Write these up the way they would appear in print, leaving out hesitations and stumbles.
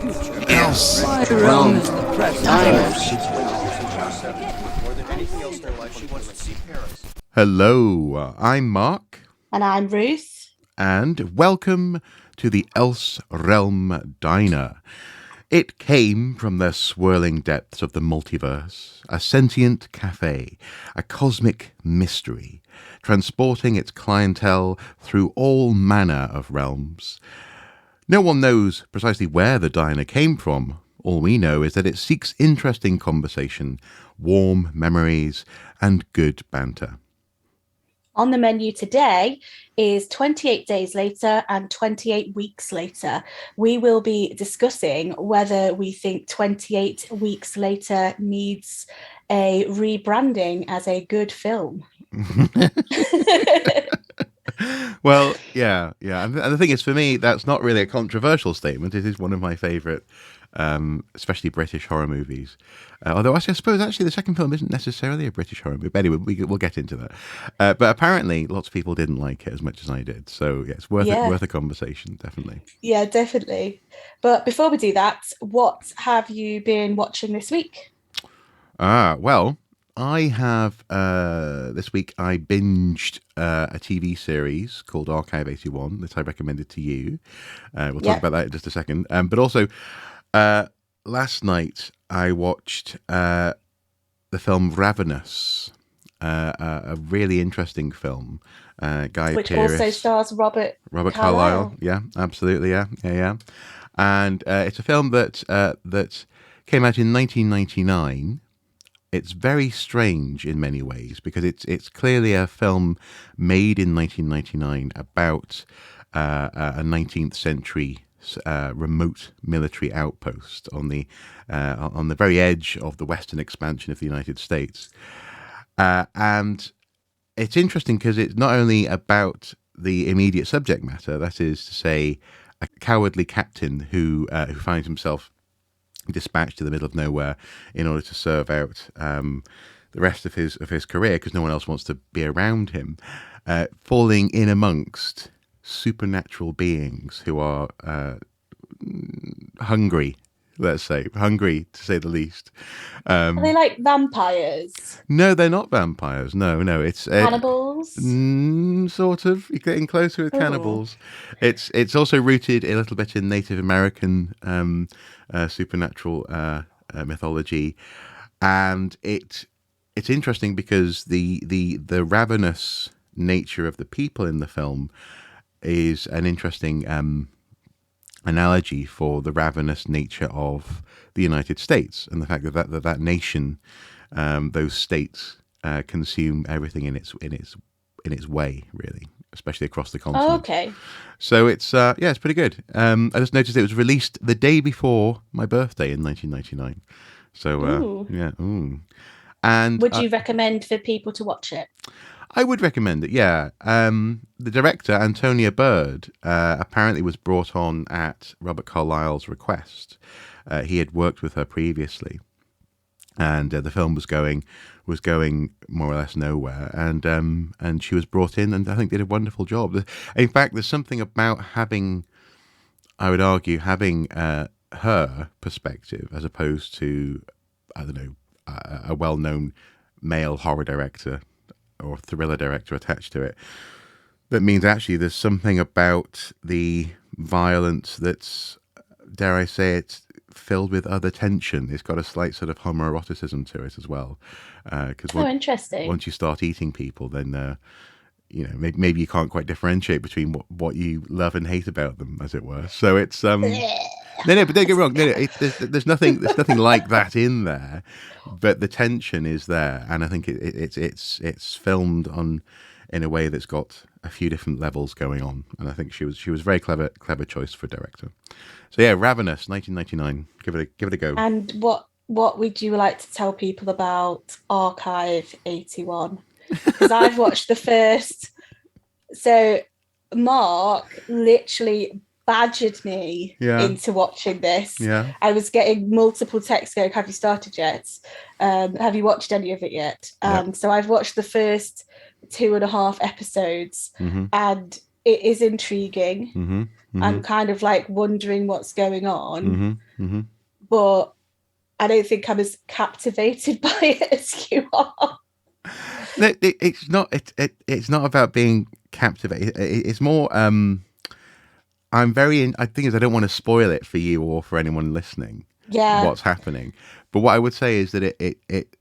Else realm Hello, I'm Mark, And I'm Ruth. and welcome to the Else Realm Diner. It came from the swirling depths of the multiverse, a sentient cafe, a cosmic mystery, transporting its clientele through all manner of realms. No one knows precisely where the diner came from. All we know is that it seeks interesting conversation, warm memories, and good banter. On the menu today is 28 days later and 28 weeks later. We will be discussing whether we think 28 weeks later needs a rebranding as a good film. Well, yeah. And the thing is, for me, that's not really a controversial statement. It is one of my favourite, especially British horror movies. Although I suppose actually the second film isn't necessarily a British horror movie. But anyway, we'll get into that. But apparently, lots of people didn't like it as much as I did. So yeah, it's worth a conversation, definitely. Yeah, definitely. But before we do that, what have you been watching this week? Well, I have this week I binged a TV series called Archive 81 that I recommended to you. We'll talk about that in just a second. But also, last night I watched the film Ravenous, a really interesting film. Guy Which Pearce, also stars Robert Carlyle. Yeah, absolutely. Yeah. And it's a film that came out in 1999. It's very strange in many ways because it's clearly a film made in 1999 about a 19th century remote military outpost on the very edge of the western expansion of the United States, and it's interesting because it's not only about the immediate subject matter, that is to say, a cowardly captain who finds himself dispatched to the middle of nowhere in order to serve out the rest of his career because no one else wants to be around him, falling in amongst supernatural beings who are hungry, let's say, hungry to say the least. Are they like vampires? No, they're not vampires. No, it's Cannibals? Sort of. You're getting closer with cannibals. It's also rooted a little bit in Native American supernatural mythology, and it's interesting because the ravenous nature of the people in the film is an interesting analogy for the ravenous nature of the United States and the fact that nation, those states, consume everything in its way, really, especially across the continent. Oh, okay. So it's it's pretty good. I just noticed it was released the day before my birthday in 1999. So And would you recommend for people to watch it? I would recommend it, yeah. The director, Antonia Bird, apparently was brought on at Robert Carlyle's request. He had worked with her previously, and the film was going more or less nowhere. And she was brought in, and I think did a wonderful job. In fact, there's something about having her perspective as opposed to, I don't know, a well-known male horror director or thriller director attached to it. That means actually there's something about the violence that's, dare I say it, filled with other tension. It's got a slight sort of homoeroticism to it as well. Interesting. Once you start eating people, then maybe you can't quite differentiate between what you love and hate about them, as it were. So it's no, but don't get me wrong. No, there's nothing like that in there, but the tension is there, and I think it's filmed in a way that's got a few different levels going on, and I think she was very clever choice for director. So yeah, Ravenous, 1999. Give it a go. And what would you like to tell people about Archive 81? Because I've watched the first. So Mark literally badgered me into watching this. Yeah. I was getting multiple texts going, have you started yet? Have you watched any of it yet? So I've watched the first 2.5 episodes, and it is intriguing. Mm-hmm. Mm-hmm. I'm kind of like wondering what's going on, Mm-hmm. Mm-hmm. but I don't think I'm as captivated by it as you are. No, it's not. It's not about being captivated. It's more. I'm very. I think is I don't want to spoil it for you or for anyone listening. Yeah, What's happening? But what I would say is that it's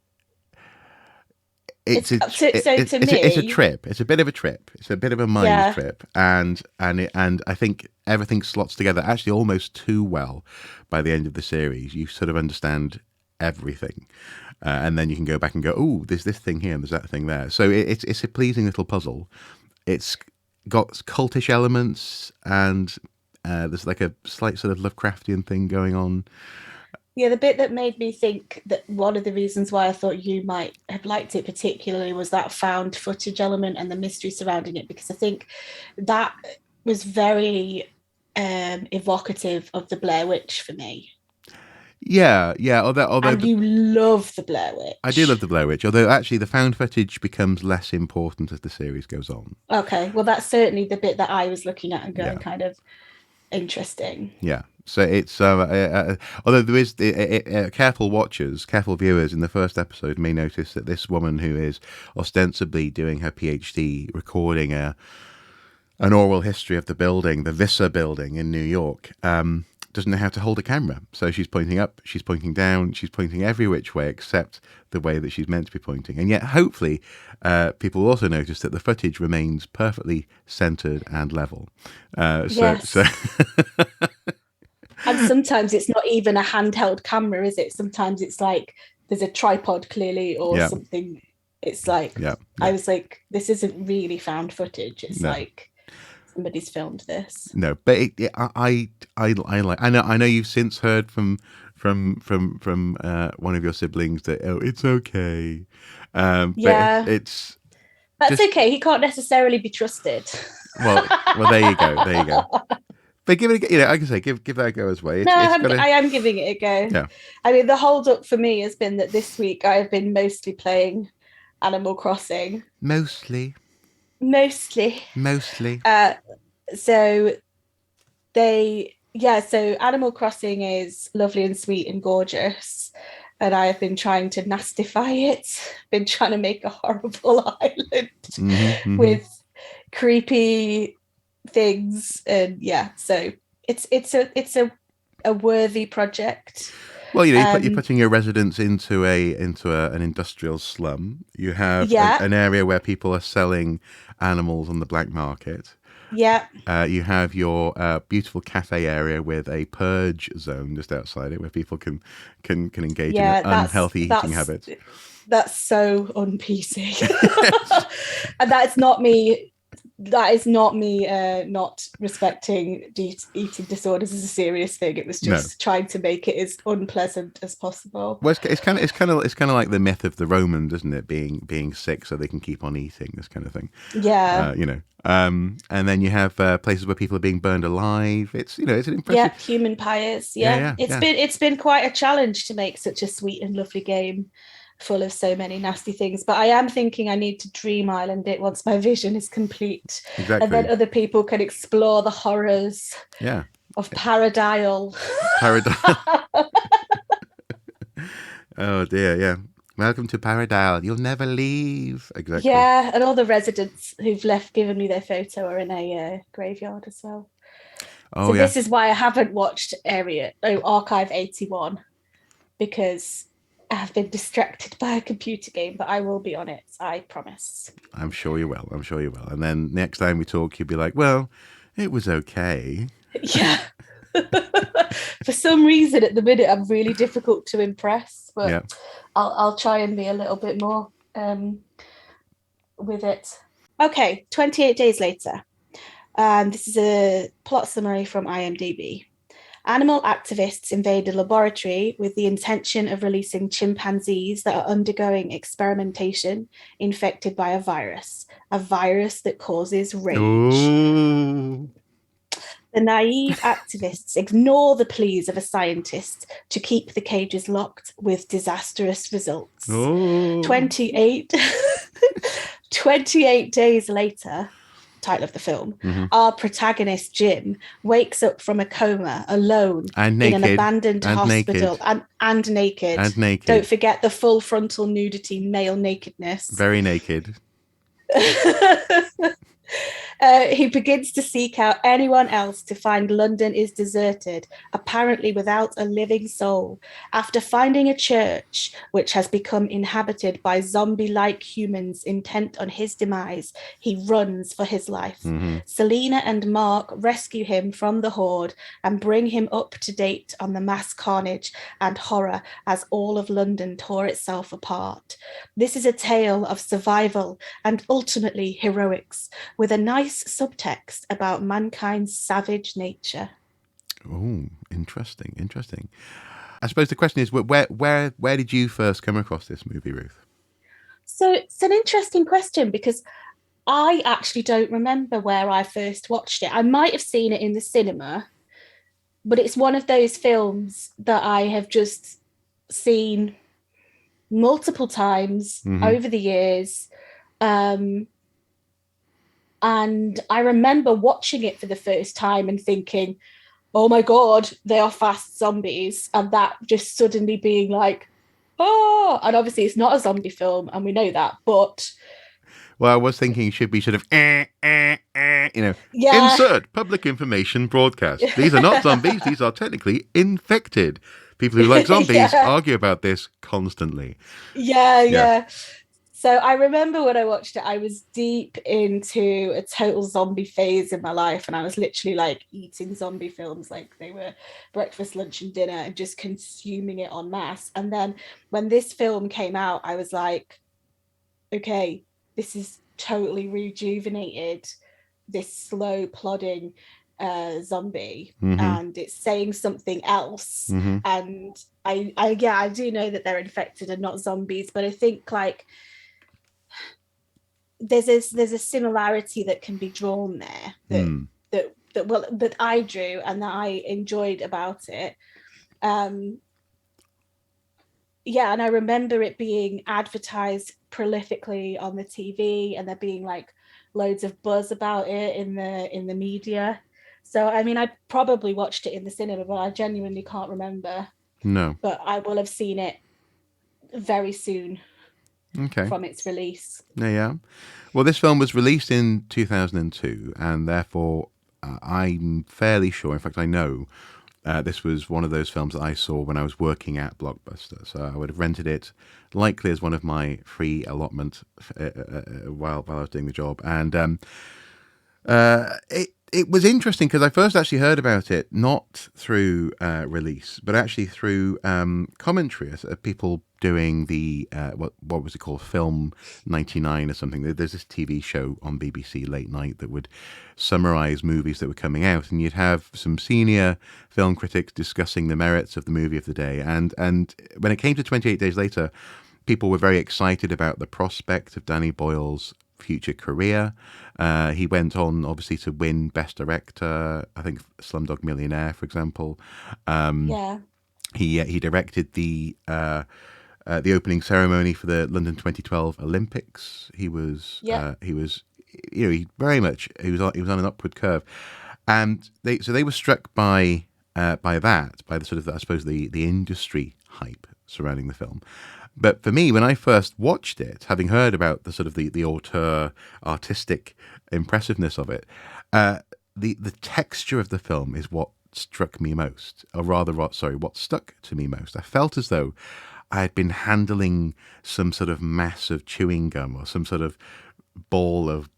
it's a so to it's a me, trip. It's a bit of a trip. It's a bit of a mind yeah, trip, and I think everything slots together actually almost too well. By the end of the series, you sort of understand everything, and then you can go back and go, oh, there's this thing here and there's that thing there. So it's a pleasing little puzzle. It's got cultish elements and there's like a slight sort of Lovecraftian thing going on. yeah. The bit that made me think that one of the reasons why I thought you might have liked it particularly was that found footage element and the mystery surrounding it, because I think that was very evocative of the Blair Witch for me. Yeah, yeah. Although And you love the Blair I do love Witch. the Blair Witch. Although actually the found footage becomes less important as the series goes on. Okay, well, that's certainly the bit that I was looking at and going Yeah, kind of interesting. yeah. So it's although there is careful watchers, careful viewers in the first episode may notice that this woman who is ostensibly doing her PhD recording an oral history of the building, the Visser building in New York, doesn't know how to hold a camera. So she's pointing up, she's pointing down, she's pointing every which way except the way that she's meant to be pointing. And yet, hopefully, people will also notice that the footage remains perfectly centered and level. So Yes. And sometimes it's not even a handheld camera, is it? Sometimes it's like there's a tripod clearly or yeah, something. It's like, yeah, I yeah. was like, this isn't really found footage. It's No, like somebody's filmed this. no. But I like. I know you've since heard from one of your siblings that it's okay. But Yeah, it's that's just okay. He can't necessarily be trusted. well. There you go. There you go. But give it, like I say, give that a go as well. No, It's got I a am giving it a go. yeah, I mean, the hold up for me has been that this week I've been mostly playing Animal Crossing. mostly, Mostly. mostly. Uh, so so Animal Crossing is lovely and sweet and gorgeous. And I have been trying to nastify it, been trying to make a horrible island Mm-hmm, mm-hmm. with creepy things. And yeah, so it's a worthy project. Well, you're Um, putting your residents into an industrial slum. You have yeah, an area where people are selling animals on the black market. yeah, You have your beautiful cafe area with a purge zone just outside it, where people can engage in yeah. unhealthy eating habits. That's so un-PC, and that is not me not respecting eating disorders as a serious thing. It was No, just trying to make it as unpleasant as possible. well, it's kind of like the myth of the Romans, isn't it? Being sick so they can keep on eating, this kind of thing. Yeah, And then you have places where people are being burned alive. It's an impressive. yeah, human pies. Yeah, Yeah, yeah, yeah. it's been quite a challenge to make such a sweet and lovely game full of so many nasty things. But I am thinking I need to Dream Island it once my vision is complete, and then Exactly. other people can explore the horrors Yeah. of Paradile. Paradise. Oh dear. Yeah. Welcome to Paradise. You'll never leave. Exactly. Yeah, and all the residents who've left given me their photo are in a graveyard as well. Oh So yeah. this is why I haven't watched Archive 81, because I have been distracted by a computer game, but I will be on it, I promise. I'm sure you will. I'm sure you will. And then next time we talk, you'll be like, "Well, it was okay." Yeah. For some reason at the minute I'm really difficult to impress, but Yeah. I'll try and be a little bit more with it. Okay, 28 days later. This is a plot summary from IMDb. Animal activists invade a laboratory with the intention of releasing chimpanzees that are undergoing experimentation infected by a virus that causes rage. Oh. The naive activists ignore the pleas of a scientist to keep the cages locked, with disastrous results. Oh. 28, 28 days later, title of the film, Mm-hmm. our protagonist, Jim, wakes up from a coma alone And in an naked. abandoned And hospital naked. and naked. And naked. Don't forget the full frontal nudity, male nakedness. Very naked. He begins to seek out anyone else to find London is deserted, apparently without a living soul. After finding a church which has become inhabited by zombie-like humans intent on his demise, he runs for his life. Mm-hmm. Selena and Mark rescue him from the horde and bring him up to date on the mass carnage and horror as all of London tore itself apart. This is a tale of survival and ultimately heroics, with a nice subtext about mankind's savage nature. Oh, interesting. I suppose the question is, where did you first come across this movie, Ruth? So it's an interesting question because I actually don't remember where I first watched it. I might have seen it in the cinema, but it's one of those films that I have just seen multiple times over the years. And I remember watching it for the first time and thinking, oh my God, they are fast zombies. And that just suddenly being like, oh, and obviously it's not a zombie film and we know that, but. Well, I was thinking it should be sort of, Yeah. insert public information broadcast. These are not zombies. These are technically infected. People who like zombies argue about this constantly. Yeah. So I remember when I watched it, I was deep into a total zombie phase in my life. And I was literally like eating zombie films like they were breakfast, lunch and dinner and just consuming it en masse. And then when this film came out, I was like, okay, this is totally rejuvenated this slow plodding zombie, and it's saying something else. And I do know that they're infected and not zombies, but I think like there's a similarity that can be drawn there that I drew and that I enjoyed about it. Yeah, and I remember it being advertised prolifically on the TV and there being like loads of buzz about it in the media. So I mean, I probably watched it in the cinema, but I genuinely can't remember. No. But I will have seen it very soon. Okay. From its release. Yeah. Well, this film was released in 2002, and therefore I'm fairly sure, in fact I know, this was one of those films that I saw when I was working at Blockbuster. So I would have rented it likely as one of my free allotment while I was doing the job. And it was interesting because I first actually heard about it not through release, but actually through commentary of people doing the what was it called, Film 99 or something. There's this TV show on BBC late night that would summarize movies that were coming out, and you'd have some senior film critics discussing the merits of the movie of the day. And when it came to 28 Days Later, people were very excited about the prospect of Danny Boyle's future career. He went on, obviously, to win Best Director. I think Slumdog Millionaire, for example. He directed the opening ceremony for the London 2012 Olympics. He was he very much he was on an upward curve, and they were struck by the sort of, I suppose, the industry hype surrounding the film. But for me, when I first watched it, having heard about the sort of the auteur artistic impressiveness of it, the texture of the film is what struck me most, or rather, what stuck to me most. I felt as though I had been handling some sort of mass of chewing gum or some sort of ball of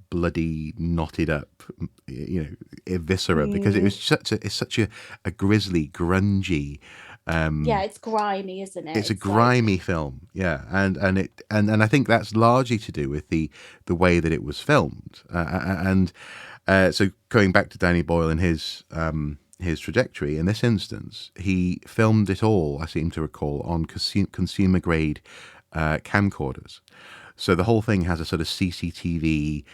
bloody knotted up, viscera, because it was such a grisly, grungy. It's grimy, isn't it? It's a grimy film, and I think that's largely to do with the way that it was filmed, so going back to Danny Boyle and his trajectory in this instance, he filmed it all, I seem to recall, on consumer grade camcorders. So the whole thing has a sort of CCTV,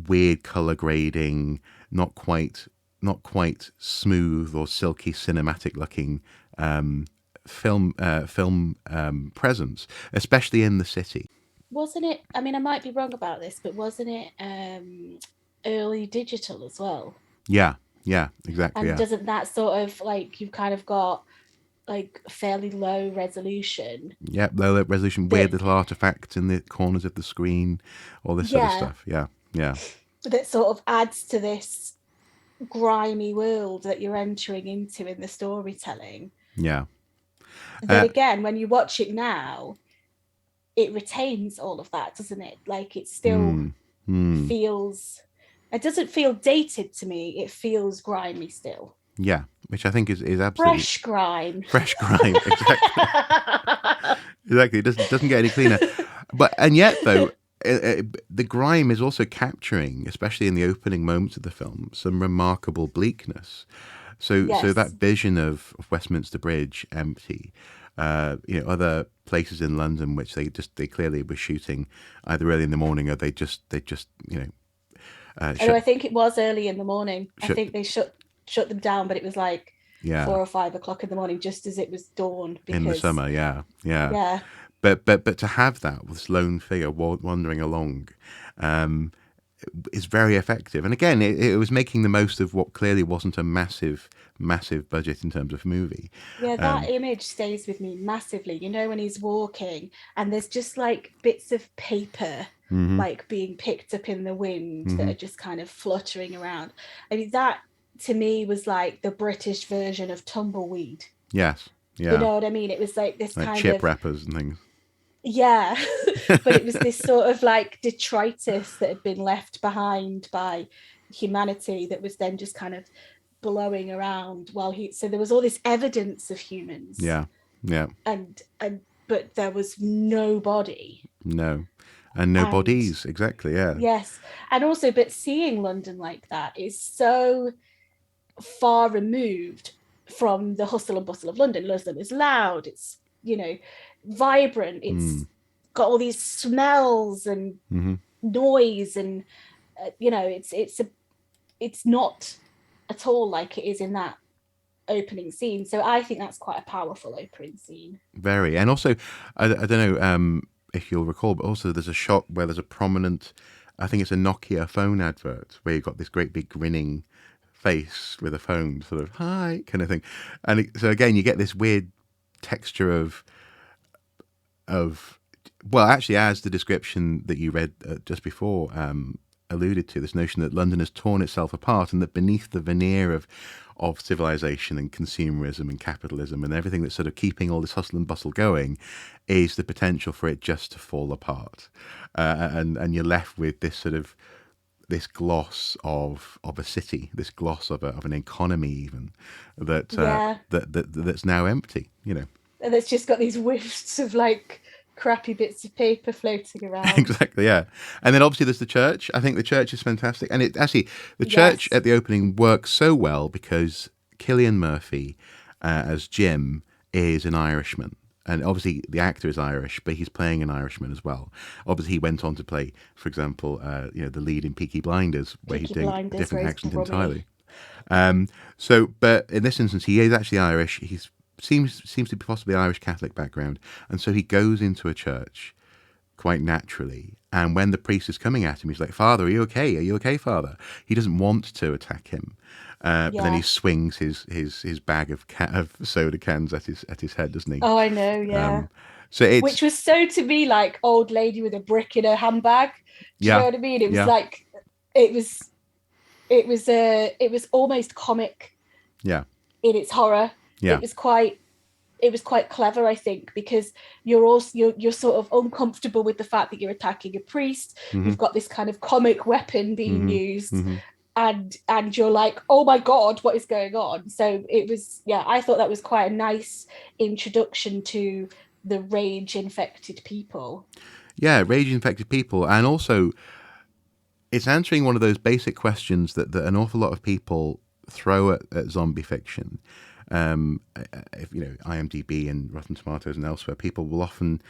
weird color grading, not quite smooth or silky cinematic looking film presence, especially in the city. wasn't it? I mean, I might be wrong about this, but wasn't it early digital as well? Yeah, yeah, exactly. And Yeah, doesn't that sort of like you've kind of got like fairly low resolution yeah. Low resolution, weird that little artifacts in the corners of the screen, all this sort of yeah, stuff. Yeah, yeah, that sort of adds to this grimy world that you're entering into in the storytelling. yeah. That Uh, again, when you watch it now, it retains all of that, doesn't it? Like it still mm, mm, feels, it doesn't feel dated to me. It feels grimy still. yeah. Which I think is absolutely Fresh grime. fresh grime. Exactly, exactly. It doesn't get any cleaner. But and yet though, the grime is also capturing, especially in the opening moments of the film, some remarkable bleakness. So that Yes. vision of Westminster Bridge empty, other places in London which they clearly were shooting either early in the morning or they just Although shut I think it was early in the morning. I shut think they shut them down, but it was like yeah 4 or 5 o'clock in the morning, just as it was dawn. in the Because summer, yeah, yeah. yeah, But to have that with this lone figure wandering along, um, is very effective. And again, it was making the most of what clearly wasn't a massive budget in terms of movie. yeah, that Um, image stays with me massively. You know, when he's walking and there's just like bits of paper hmm like being picked up in the wind that hmm are just kind of fluttering around. I mean, that to me was like the British version of tumbleweed. Yes, You yeah, know what I mean? It was like this like kind chip of wrappers and things. yeah, but it was this sort of like detritus that had been left behind by humanity that was then just kind of blowing around while he so there was all this evidence of humans Yeah, yeah, and but there was no body. no, and no And bodies. Exactly. Yeah. yes, and also but seeing London like that is so far removed from the hustle and bustle of London. London is loud, it's vibrant, Mm. it's got all these smells and hmm noise and it's not at all like it is in that opening scene. So I think that's quite a powerful opening scene. Very. And also, I don't know if you'll recall, but also there's a shot where there's a prominent, I think it's a Nokia phone advert where you've got this great big grinning face with a phone, sort of hi kind of thing. And so again, you get this weird texture of well, actually, as the description that you read just before alluded to, this notion that London has torn itself apart, and that beneath the veneer of civilization and consumerism and capitalism and everything that's sort of keeping all this hustle and bustle going, is the potential for it just to fall apart, and you're left with this sort of this gloss of a city, this gloss of an economy, even Yeah, that's now empty. and it's just got these whiffs of like crappy bits of paper floating around. Exactly, yeah. And then obviously there's the church. I think the church is fantastic. And it actually, the church Yes. at the opening works so well because Cillian Murphy as Jim is an Irishman. And obviously the actor is Irish, but he's playing an Irishman as well. Obviously he went on to play, for example, the lead in Peaky Blinders, where he's Peaky doing a Blinders, different Rose accent Brummy. entirely. But in this instance, he is actually Irish. He seems to be possibly Irish Catholic background, and so he goes into a church quite naturally. And when the priest is coming at him, he's like, "Father, are you okay? Are you okay, Father?" He doesn't want to attack him, but then he Yeah. swings his bag of soda cans at his head, doesn't he? Oh, I know. Yeah. Um, so it's Which was so to me like old lady with a brick in her handbag. Do you know yeah, what I mean? It was yeah, like it was it was almost comic yeah, in its horror. yeah, It was quite clever, I think, because you're sort of uncomfortable with the fact that you're attacking a priest. hmm You've got this kind of comic weapon being hmm used, hmm and you're like, oh my god, what is going on? So it was, yeah, I thought that was quite a nice introduction to the rage infected people. yeah. Rage infected people, and also it's answering one of those basic questions that an awful lot of people throw at zombie fiction. If IMDb and Rotten Tomatoes and elsewhere, people will often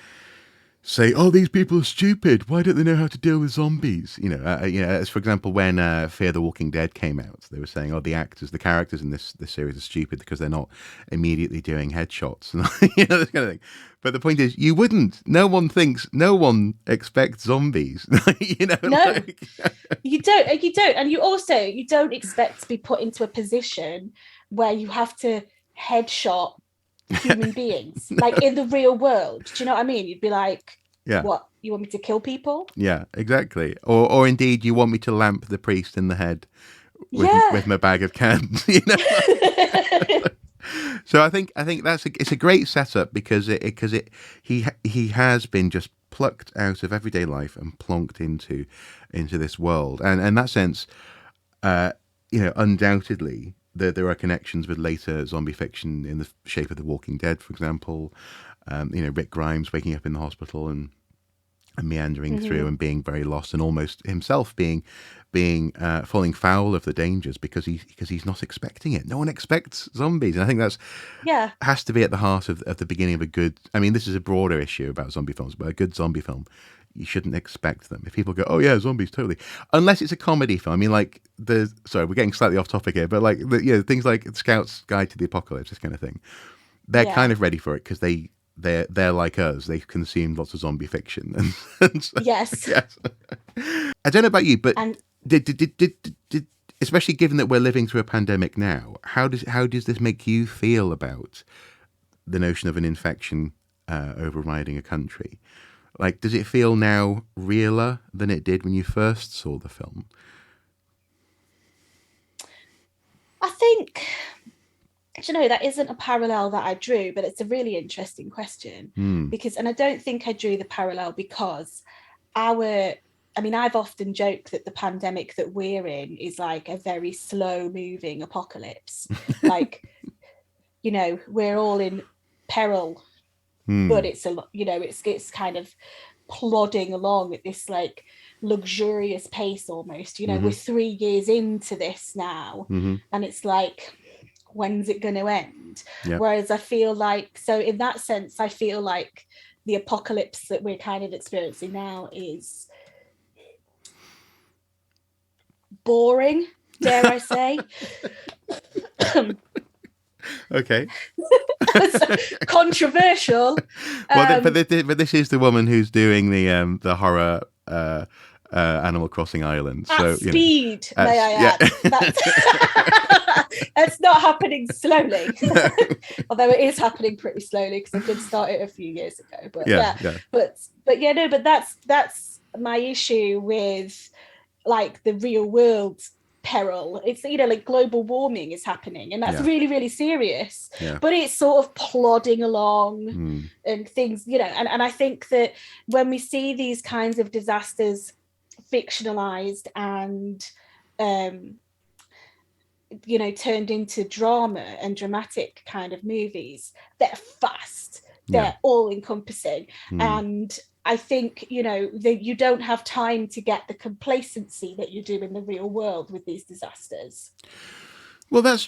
say, "Oh, these people are stupid. Why don't they know how to deal with zombies?" As for example, when Fear the Walking Dead came out, they were saying, "Oh, the characters in this series are stupid because they're not immediately doing headshots," and this kind of thing. But the point is, you wouldn't. No one expects zombies. No, you don't, and you don't expect to be put into a position where you have to headshot human beings, like in the real world. Do you know what I mean? You'd be like, Yeah. what, you want me to kill people? Yeah, exactly. Or indeed, you want me to lamp the priest in the head with Yeah. my bag of cans. So I think it's a great setup because he has been just plucked out of everyday life and plonked into this world, and in that sense, undoubtedly there are connections with later zombie fiction in the shape of The Walking Dead, for example. Rick Grimes waking up in the hospital and meandering through and being very lost and almost himself being falling foul of the dangers because he's not expecting it. No one expects zombies, and I think that's has to be at the heart of the beginning of a good. I mean, this is a broader issue about zombie films, but a good zombie film, you shouldn't expect them. If people go, "Oh yeah, zombies, totally," unless it's a comedy film. I mean, like sorry, we're getting slightly off topic here, but like things like Scout's Guide to the Apocalypse, this kind of thing, they're kind of ready for it because they're like us. They've consumed lots of zombie fiction. And so, Yes. yes. I don't know about you, but And did especially given that we're living through a pandemic now, how does this make you feel about the notion of an infection overriding a country? Like, does it feel now realer than it did when you first saw the film? I think, that isn't a parallel that I drew, but it's a really interesting question because, and I don't think I drew the parallel because I've often joked that the pandemic that we're in is like a very slow moving apocalypse. Like, we're all in peril, but it's kind of plodding along at this like luxurious pace almost. We're 3 years into this now, and it's like, when's it going to end? Yep. Whereas I feel like, so in that sense, I feel like the apocalypse that we're kind of experiencing now is boring, dare I say. Okay. Controversial. Well, but this is the woman who's doing the horror Animal Crossing Island. At speed, may I add. It's not happening slowly. No. Although it is happening pretty slowly because I did start it a few years ago. But but that's my issue with like the real world peril. It's like global warming is happening, and that's really, really serious. But it's sort of plodding along and things, and I think that when we see these kinds of disasters fictionalized and turned into drama and dramatic kind of movies, they're fast, they're all encompassing, and I think that you don't have time to get the complacency that you do in the real world with these disasters. Well, that's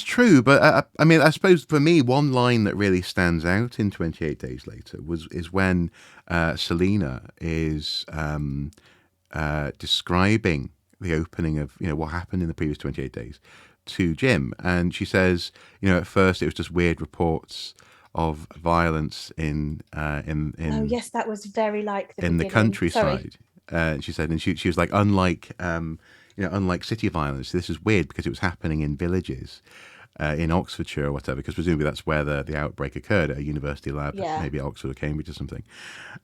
true, but I mean, I suppose for me, one line that really stands out in 28 Days Later is when Selena is describing the opening of what happened in the previous 28 days to Jim, and she says, at first it was just weird reports of violence in oh yes, that was very like the countryside. She said, and she was like, unlike city violence, this is weird because it was happening in villages in Oxfordshire or whatever, because presumably that's where the outbreak occurred, at a university lab, maybe at Oxford or Cambridge or something.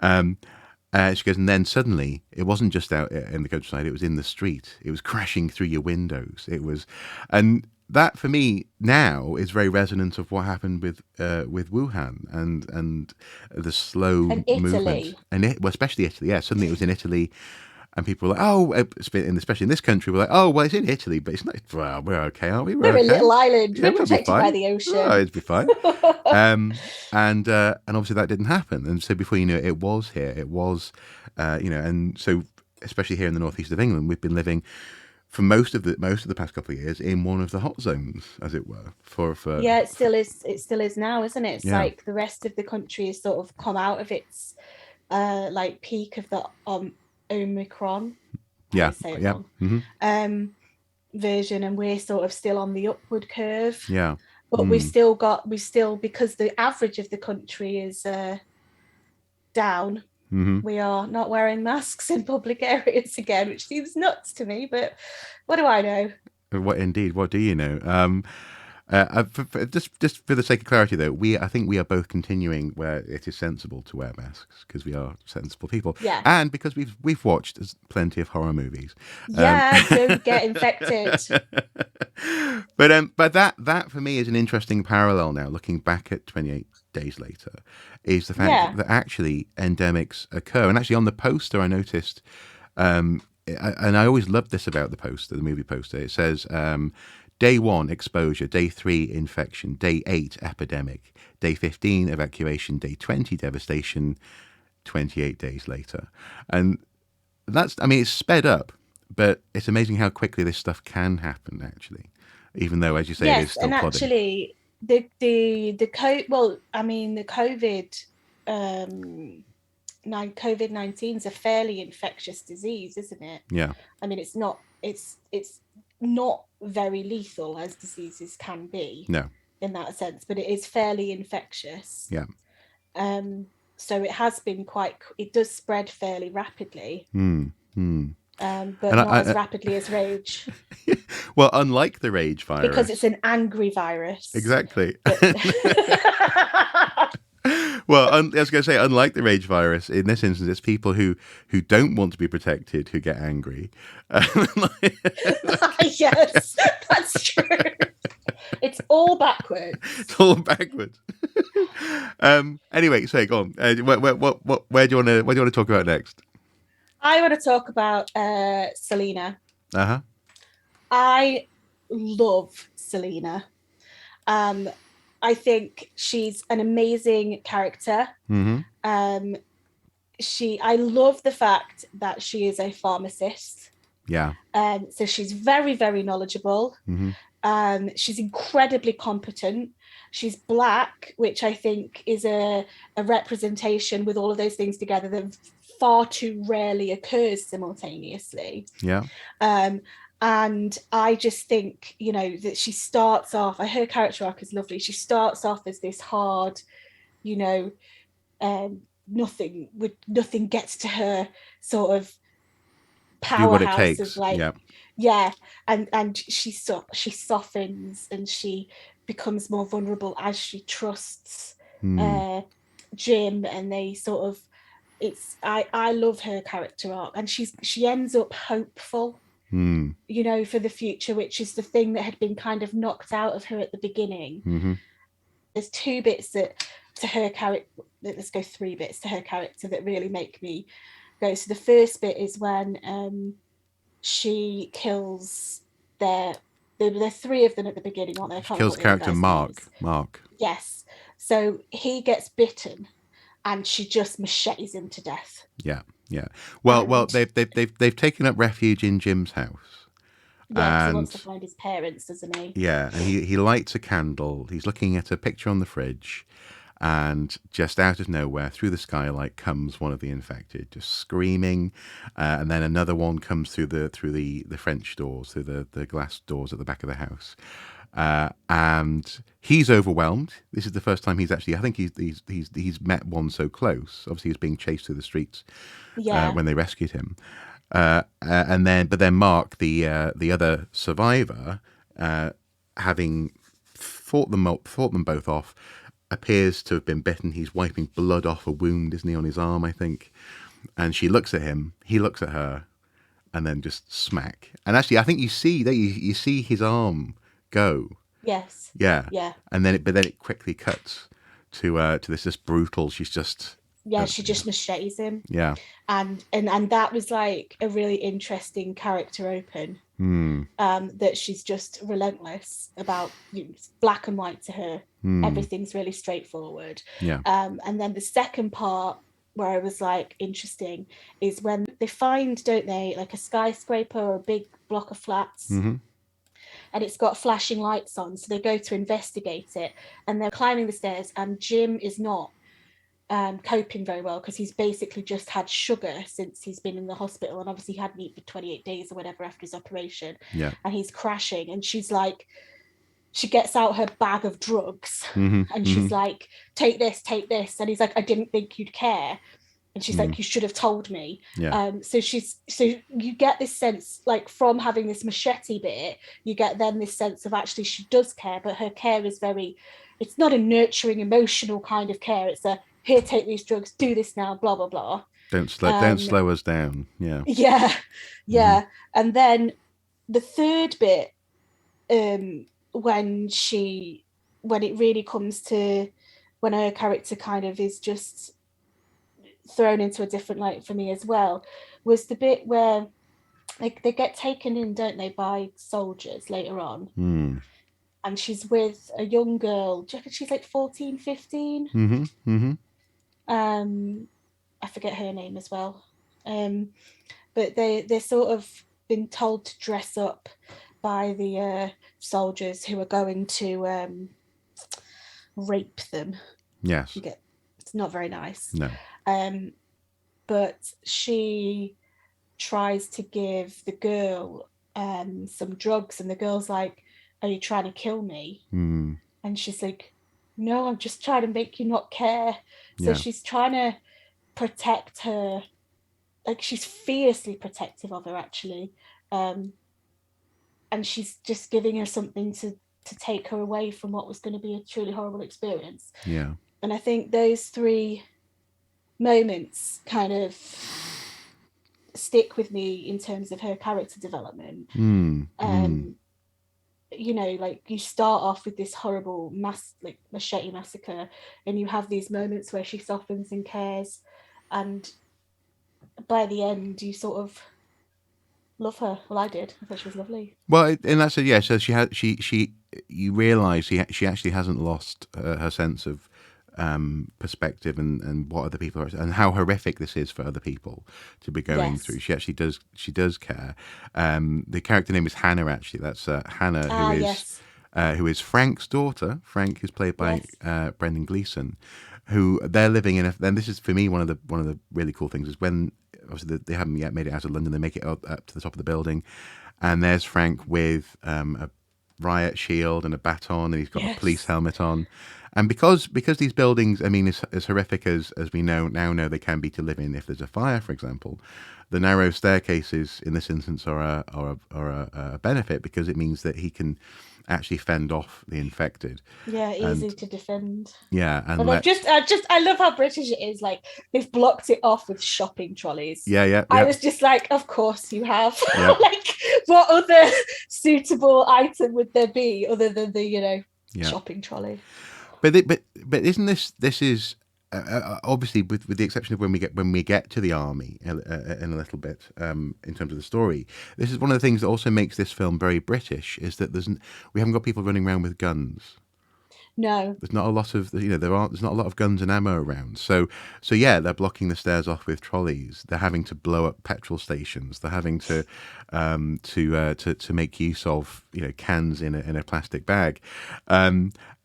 She goes, and then suddenly it wasn't just out in the countryside; it was in the street. It was crashing through your windows. It was, and that for me now is very resonant of what happened with Wuhan and the slow movement, and especially Italy. Yeah, suddenly it was in Italy. And people were like, oh, especially in this country, we're like, oh, well, it's in Italy, but it's not. Well, we're okay, aren't we? We're okay. a little island. Yeah, we're protected by the ocean. Oh, it'd be fine. And obviously that didn't happen. And so before you knew it, it was here. It was, and so especially here in the northeast of England, we've been living for most of the past couple of years in one of the hot zones, as it were. Yeah, it still is. It still is now, isn't it? It's like the rest of the country has sort of come out of its like peak of the Omicron. Yeah. I say it Yeah. wrong. Mm-hmm. Version, and we're sort of still on the upward curve. Yeah. But we still because the average of the country is down. Mm-hmm. We are not wearing masks in public areas again, which seems nuts to me. But what do I know? What indeed? What do you know? Just for the sake of clarity, though, I think we are both continuing where it is sensible to wear masks because we are sensible people, Yeah. and because we've watched plenty of horror movies. Yeah, don't get infected. But that for me is an interesting parallel now, looking back at 28 Days Later, is the fact that actually endemics occur. And actually, on the poster, I noticed. And I always loved this about the poster, the movie poster. It says, day 1, exposure. Day 3, infection. Day 8, epidemic. Day 15, evacuation. Day 20, devastation. 28 days later. And it's sped up, but it's amazing how quickly this stuff can happen, actually. Even though, as you say, it is still plodding. Actually, the COVID COVID-19 is a fairly infectious disease, isn't it? Yeah. I mean, it's not very lethal as diseases can be. No. In that sense, but it is fairly infectious. Yeah. So it has been it does spread fairly rapidly. But not as rapidly as rage. Well, unlike the rage virus. Because it's an angry virus. Exactly. Well, I was going to say, unlike the rage virus, in this instance, it's people who don't want to be protected who get angry. Yes, that's true. It's all backwards. It's all backwards. Anyway, so go on. Where do you want to talk about next? I want to talk about Selena. Uh-huh. I love Selena. I think she's an amazing character. Mm-hmm. I love the fact that she is a pharmacist. Yeah. So she's very, very knowledgeable. Mm-hmm. She's incredibly competent. She's Black, which I think is a representation with all of those things together that far too rarely occurs simultaneously. Yeah. And I just think, that she starts off, her character arc is lovely. She starts off as this hard, nothing gets to her sort of powerhouse of like, and she softens and she becomes more vulnerable as she trusts Jim, and they sort of, I love her character arc, and she ends up hopeful. For the future, which is the thing that had been kind of knocked out of her at the beginning. Mm-hmm. There's 2 bits to her character, let's go 3 bits to her character that really make me go. So the first bit is when she kills there are 3 of them at the beginning, aren't there? She kills character Mark. Yes. So he gets bitten and she just machetes him to death. Yeah. Yeah. Well, they've taken up refuge in Jim's house. Yeah, and he wants to find his parents, doesn't he? Yeah, and he lights a candle. He's looking at a picture on the fridge, and just out of nowhere, through the skylight, comes one of the infected, just screaming, and then another one comes through the French doors, through the glass doors at the back of the house. And he's overwhelmed. This is the first time I think he's met one so close. Obviously, he was being chased through the streets when they rescued him. But then Mark, the other survivor, having fought them both off, appears to have been bitten. He's wiping blood off a wound, isn't he, on his arm, I think. And she looks at him. He looks at her, and then just smack. And actually, I think you see his arm go. Yes. Yeah. Yeah. And then it quickly cuts to this just brutal. She's just. Yeah, she just machetes him. Yeah. And that was like a really interesting character open. That she's just relentless about, it's black and white to her. Everything's really straightforward. Yeah. And then the second part where I was like, interesting, is when they find, don't they, like a skyscraper or a big block of flats. Mm-hmm. And it's got flashing lights on. So they go to investigate it, and they're climbing the stairs, and Jim is not coping very well, because he's basically just had sugar since he's been in the hospital, and obviously he hadn't eaten for 28 days or whatever after his operation. Yeah. And he's crashing, and she's like, she gets out her bag of drugs, and she's like, take this, and he's like, I didn't think you'd care. And she's like, you should have told me. Yeah. So you get this sense, like, from having this machete bit, you get then this sense of actually she does care, but her care is very, it's not a nurturing, emotional kind of care. It's a, here, take these drugs, do this now, blah, blah, blah. Don't slow us down. Yeah. Yeah. And then the third bit, when it really comes to when her character kind of is just thrown into a different light for me as well, was the bit where they get taken in, don't they, by soldiers later on. And she's with a young girl. Do you reckon she's like 14, 15? I forget her name as well. But they're sort of been told to dress up by the soldiers who are going to rape them. Yes. It's not very nice. No. But she tries to give the girl some drugs, and the girl's like, are you trying to kill me? And she's like, no, I'm just trying to make you not care. So she's trying to protect her, like, she's fiercely protective of her, actually. And she's just giving her something to take her away from what was going to be a truly horrible experience. Yeah. And I think those three moments kind of stick with me in terms of her character development. You know, like, you start off with this horrible machete massacre, and you have these moments where she softens and cares, and by the end you sort of love her. Well, I did. I thought she was lovely. Well, and that's it. Yeah. So you realise she actually hasn't lost her sense of perspective and what other people are, and how horrific this is for other people to be going through. She actually does care. The character name is Hannah. Actually, that's Hannah, who is Frank's daughter. Frank is played by Brendan Gleeson, who they're living in. And this is, for me, one of the really cool things is when, obviously, they haven't yet made it out of London. They make it up to the top of the building, and there's Frank with a riot shield and a baton, and he's got a police helmet on. And because these buildings, I mean, as horrific as we now know they can be to live in if there's a fire, for example, the narrow staircases in this instance are a benefit, because it means that he can actually fend off the infected. Yeah, easy to defend. Yeah, and I love how British it is. Like, they've blocked it off with shopping trolleys. Yeah. I was just like, of course you have. Like, what other suitable item would there be other than the shopping trolley? But isn't this is obviously, with the exception of when we get to the army in a little bit, in terms of the story, this is one of the things that also makes this film very British, is that we haven't got people running around with guns. No, there's not a lot of there's not a lot of guns and ammo around. So yeah, they're blocking the stairs off with trolleys. They're having to blow up petrol stations. They're having to make use of cans in a plastic bag.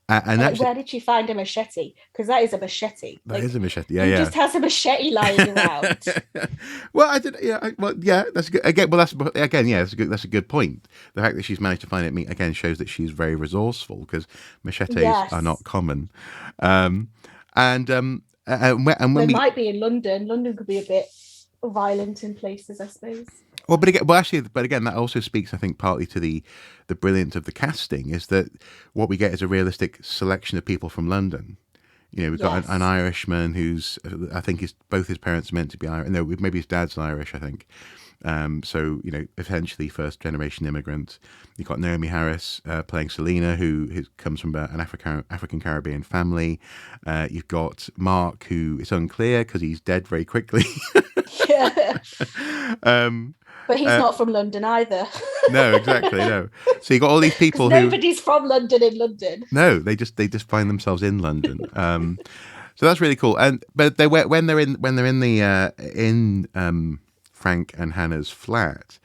And actually, where did she find a machete? Because that is a machete. That is a machete. He just has a machete lying around. Well, I did. Yeah. That's good. Again, that's a good point. The fact that she's managed to find it again shows that she's very resourceful, because machetes are not common. And when they we might be in London. London could be a bit violent in places, I suppose. Well, but again, that also speaks, I think, partly to the brilliance of the casting, is that what we get is a realistic selection of people from London. We've got an Irishman who's, I think, both his parents are meant to be Irish. No, maybe his dad's Irish, I think. So essentially first generation immigrant. You've got Naomi Harris playing Selena, who comes from an African Caribbean family. You've got Mark, who is unclear because he's dead very quickly. Yeah. But he's not from London either. No, exactly. No. So you got all these people who nobody's from London in London. No, they just find themselves in London. So that's really cool. But when they're in Frank and Hannah's flat,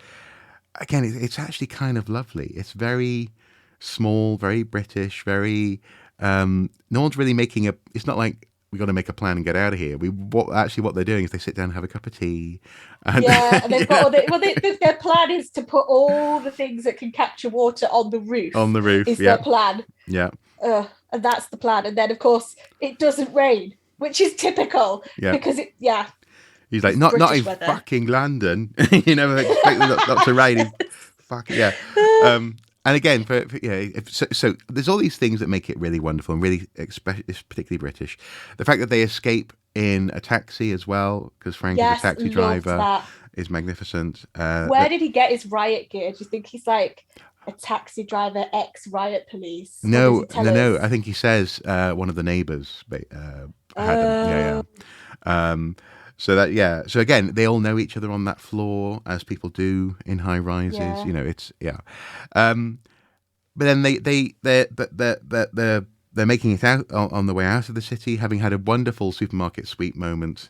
again, it's actually kind of lovely. It's very small, very British, very. No one's really making it's not like we got to make a plan and get out of here. What they're doing is they sit down and have a cup of tea. And, and they've got their plan is to put all the things that can capture water on the roof. On the roof, is their plan. Yeah. And that's the plan. And then, of course, it doesn't rain, which is typical. Yeah. Because he's like, not in weather. Fucking London. You never expect not to rain. Fuck yeah. And again, so there's all these things that make it really wonderful and really, particularly British. The fact that they escape in a taxi as well, because Frank is a taxi driver, is magnificent. Where did he get his riot gear? Do you think he's like a taxi driver, ex-riot police? No. I think he says one of the neighbours had them. So again, they all know each other on that floor, as people do in high rises. But then they're making it out on the way out of the city, having had a wonderful supermarket sweep moment,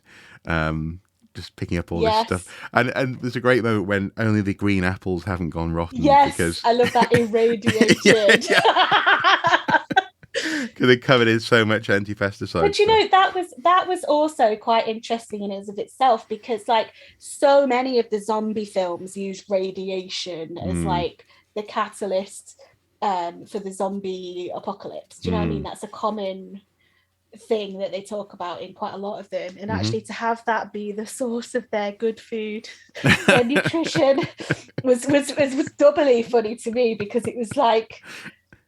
just picking up all this stuff. And there's a great moment when only the green apples haven't gone rotten. Yes, I love that irradiated. Because they're covered in so much anti-pesticide. But you know, that was also quite interesting in and of itself, because like so many of the zombie films use radiation as like the catalyst for the zombie apocalypse. Do you know what I mean? That's a common thing that they talk about in quite a lot of them. And actually to have that be the source of their good food, their nutrition was doubly funny to me, because it was like,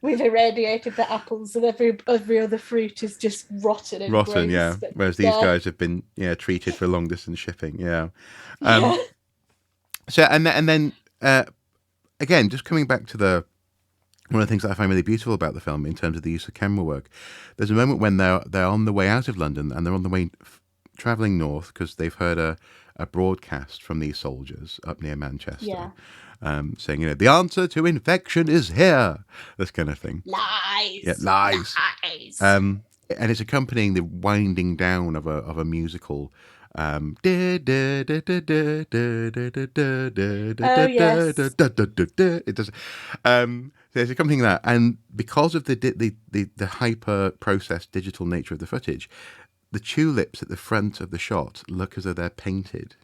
we've irradiated the apples and every other fruit is just rotten and gross. Yeah. Whereas these guys have been treated for long distance shipping. So and then again, just coming back to one of the things that I find really beautiful about the film in terms of the use of camera work, there's a moment when they're on the way out of London and they're on the way travelling north because they've heard a broadcast from these soldiers up near Manchester. Saying, the answer to infection is here. This kind of thing. Lies. Yeah, lies. And it's accompanying the winding down of a musical. It does. So it's accompanying that, and because of the hyper processed digital nature of the footage, the tulips at the front of the shot look as though they're painted.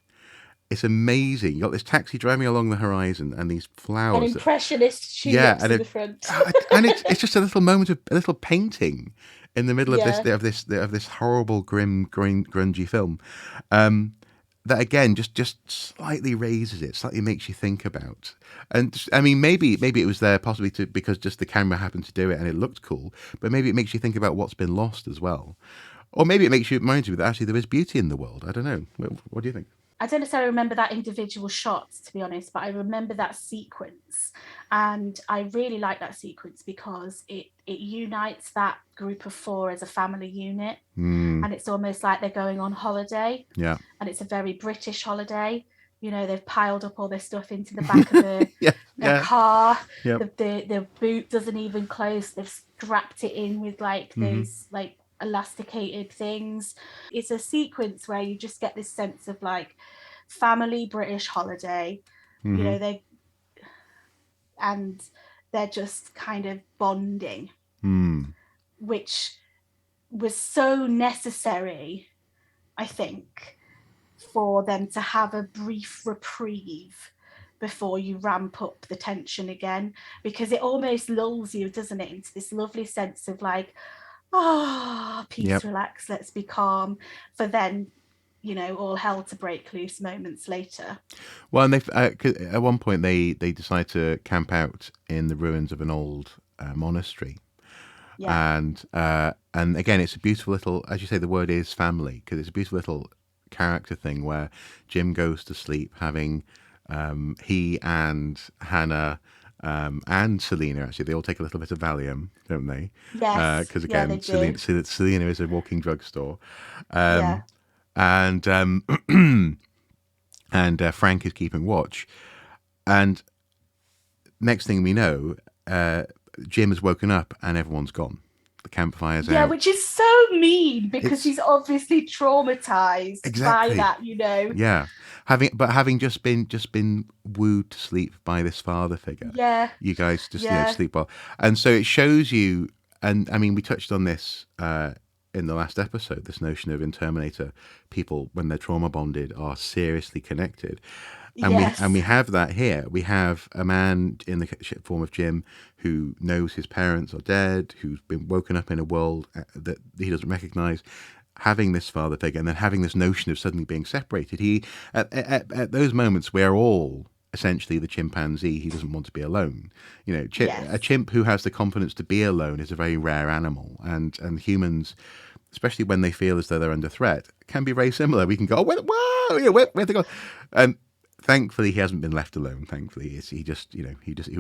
It's amazing. You got this taxi driving along the horizon, and these flowers. An impressionist tulips in the front. And it's just a little moment of a little painting in the middle of this horrible, grim, grungy film. That again just slightly raises it, slightly makes you think about. And I mean, maybe it was there possibly because just the camera happened to do it and it looked cool. But maybe it makes you think about what's been lost as well, or maybe it reminds you that actually there is beauty in the world. I don't know. What do you think? I don't necessarily remember that individual shot, to be honest, but I remember that sequence. And I really like that sequence because it unites that group of four as a family unit. And it's almost like they're going on holiday. Yeah. And it's a very British holiday. They've piled up all their stuff into the back of their car. Yep. The boot doesn't even close. They've strapped it in with those elasticated things. It's a sequence where you just get this sense of like family British holiday. They're just kind of bonding, which was so necessary, I think, for them to have a brief reprieve before you ramp up the tension again, because it almost lulls you, doesn't it, into this lovely sense of like, peace, relax, let's be calm, for then, all hell to break loose moments later. Well, and they at one point they decide to camp out in the ruins of an old monastery. And again, it's a beautiful little, as you say, the word is family, because it's a beautiful little character thing where Jim goes to sleep having he and Hannah and Selena, actually, they all take a little bit of Valium, don't they? Yes. Because again, Selena is a walking drugstore. And Frank is keeping watch. And next thing we know, Jim has woken up and everyone's gone. The campfire's out. Yeah, which is so mean, because he's obviously traumatized by that, Yeah. Having just been wooed to sleep by this father figure. Yeah. You guys just sleep well. And so it shows you, and I mean, we touched on this in the last episode, this notion of in Terminator, people when they're trauma bonded are seriously connected, and we Yes. have that here. We have a man in the form of Jim who knows his parents are dead, who's been woken up in a world that he doesn't recognize, having this father figure, and then having this notion of suddenly being separated. He at those moments, we are all essentially the chimpanzee. He doesn't want to be alone. You know, a Yes. chimp who has the confidence to be alone is a very rare animal, and humans, especially when they feel as though they're under threat, can be very similar. We can go, oh, whoa, yeah, where they go, and thankfully he hasn't been left alone. Thankfully, he was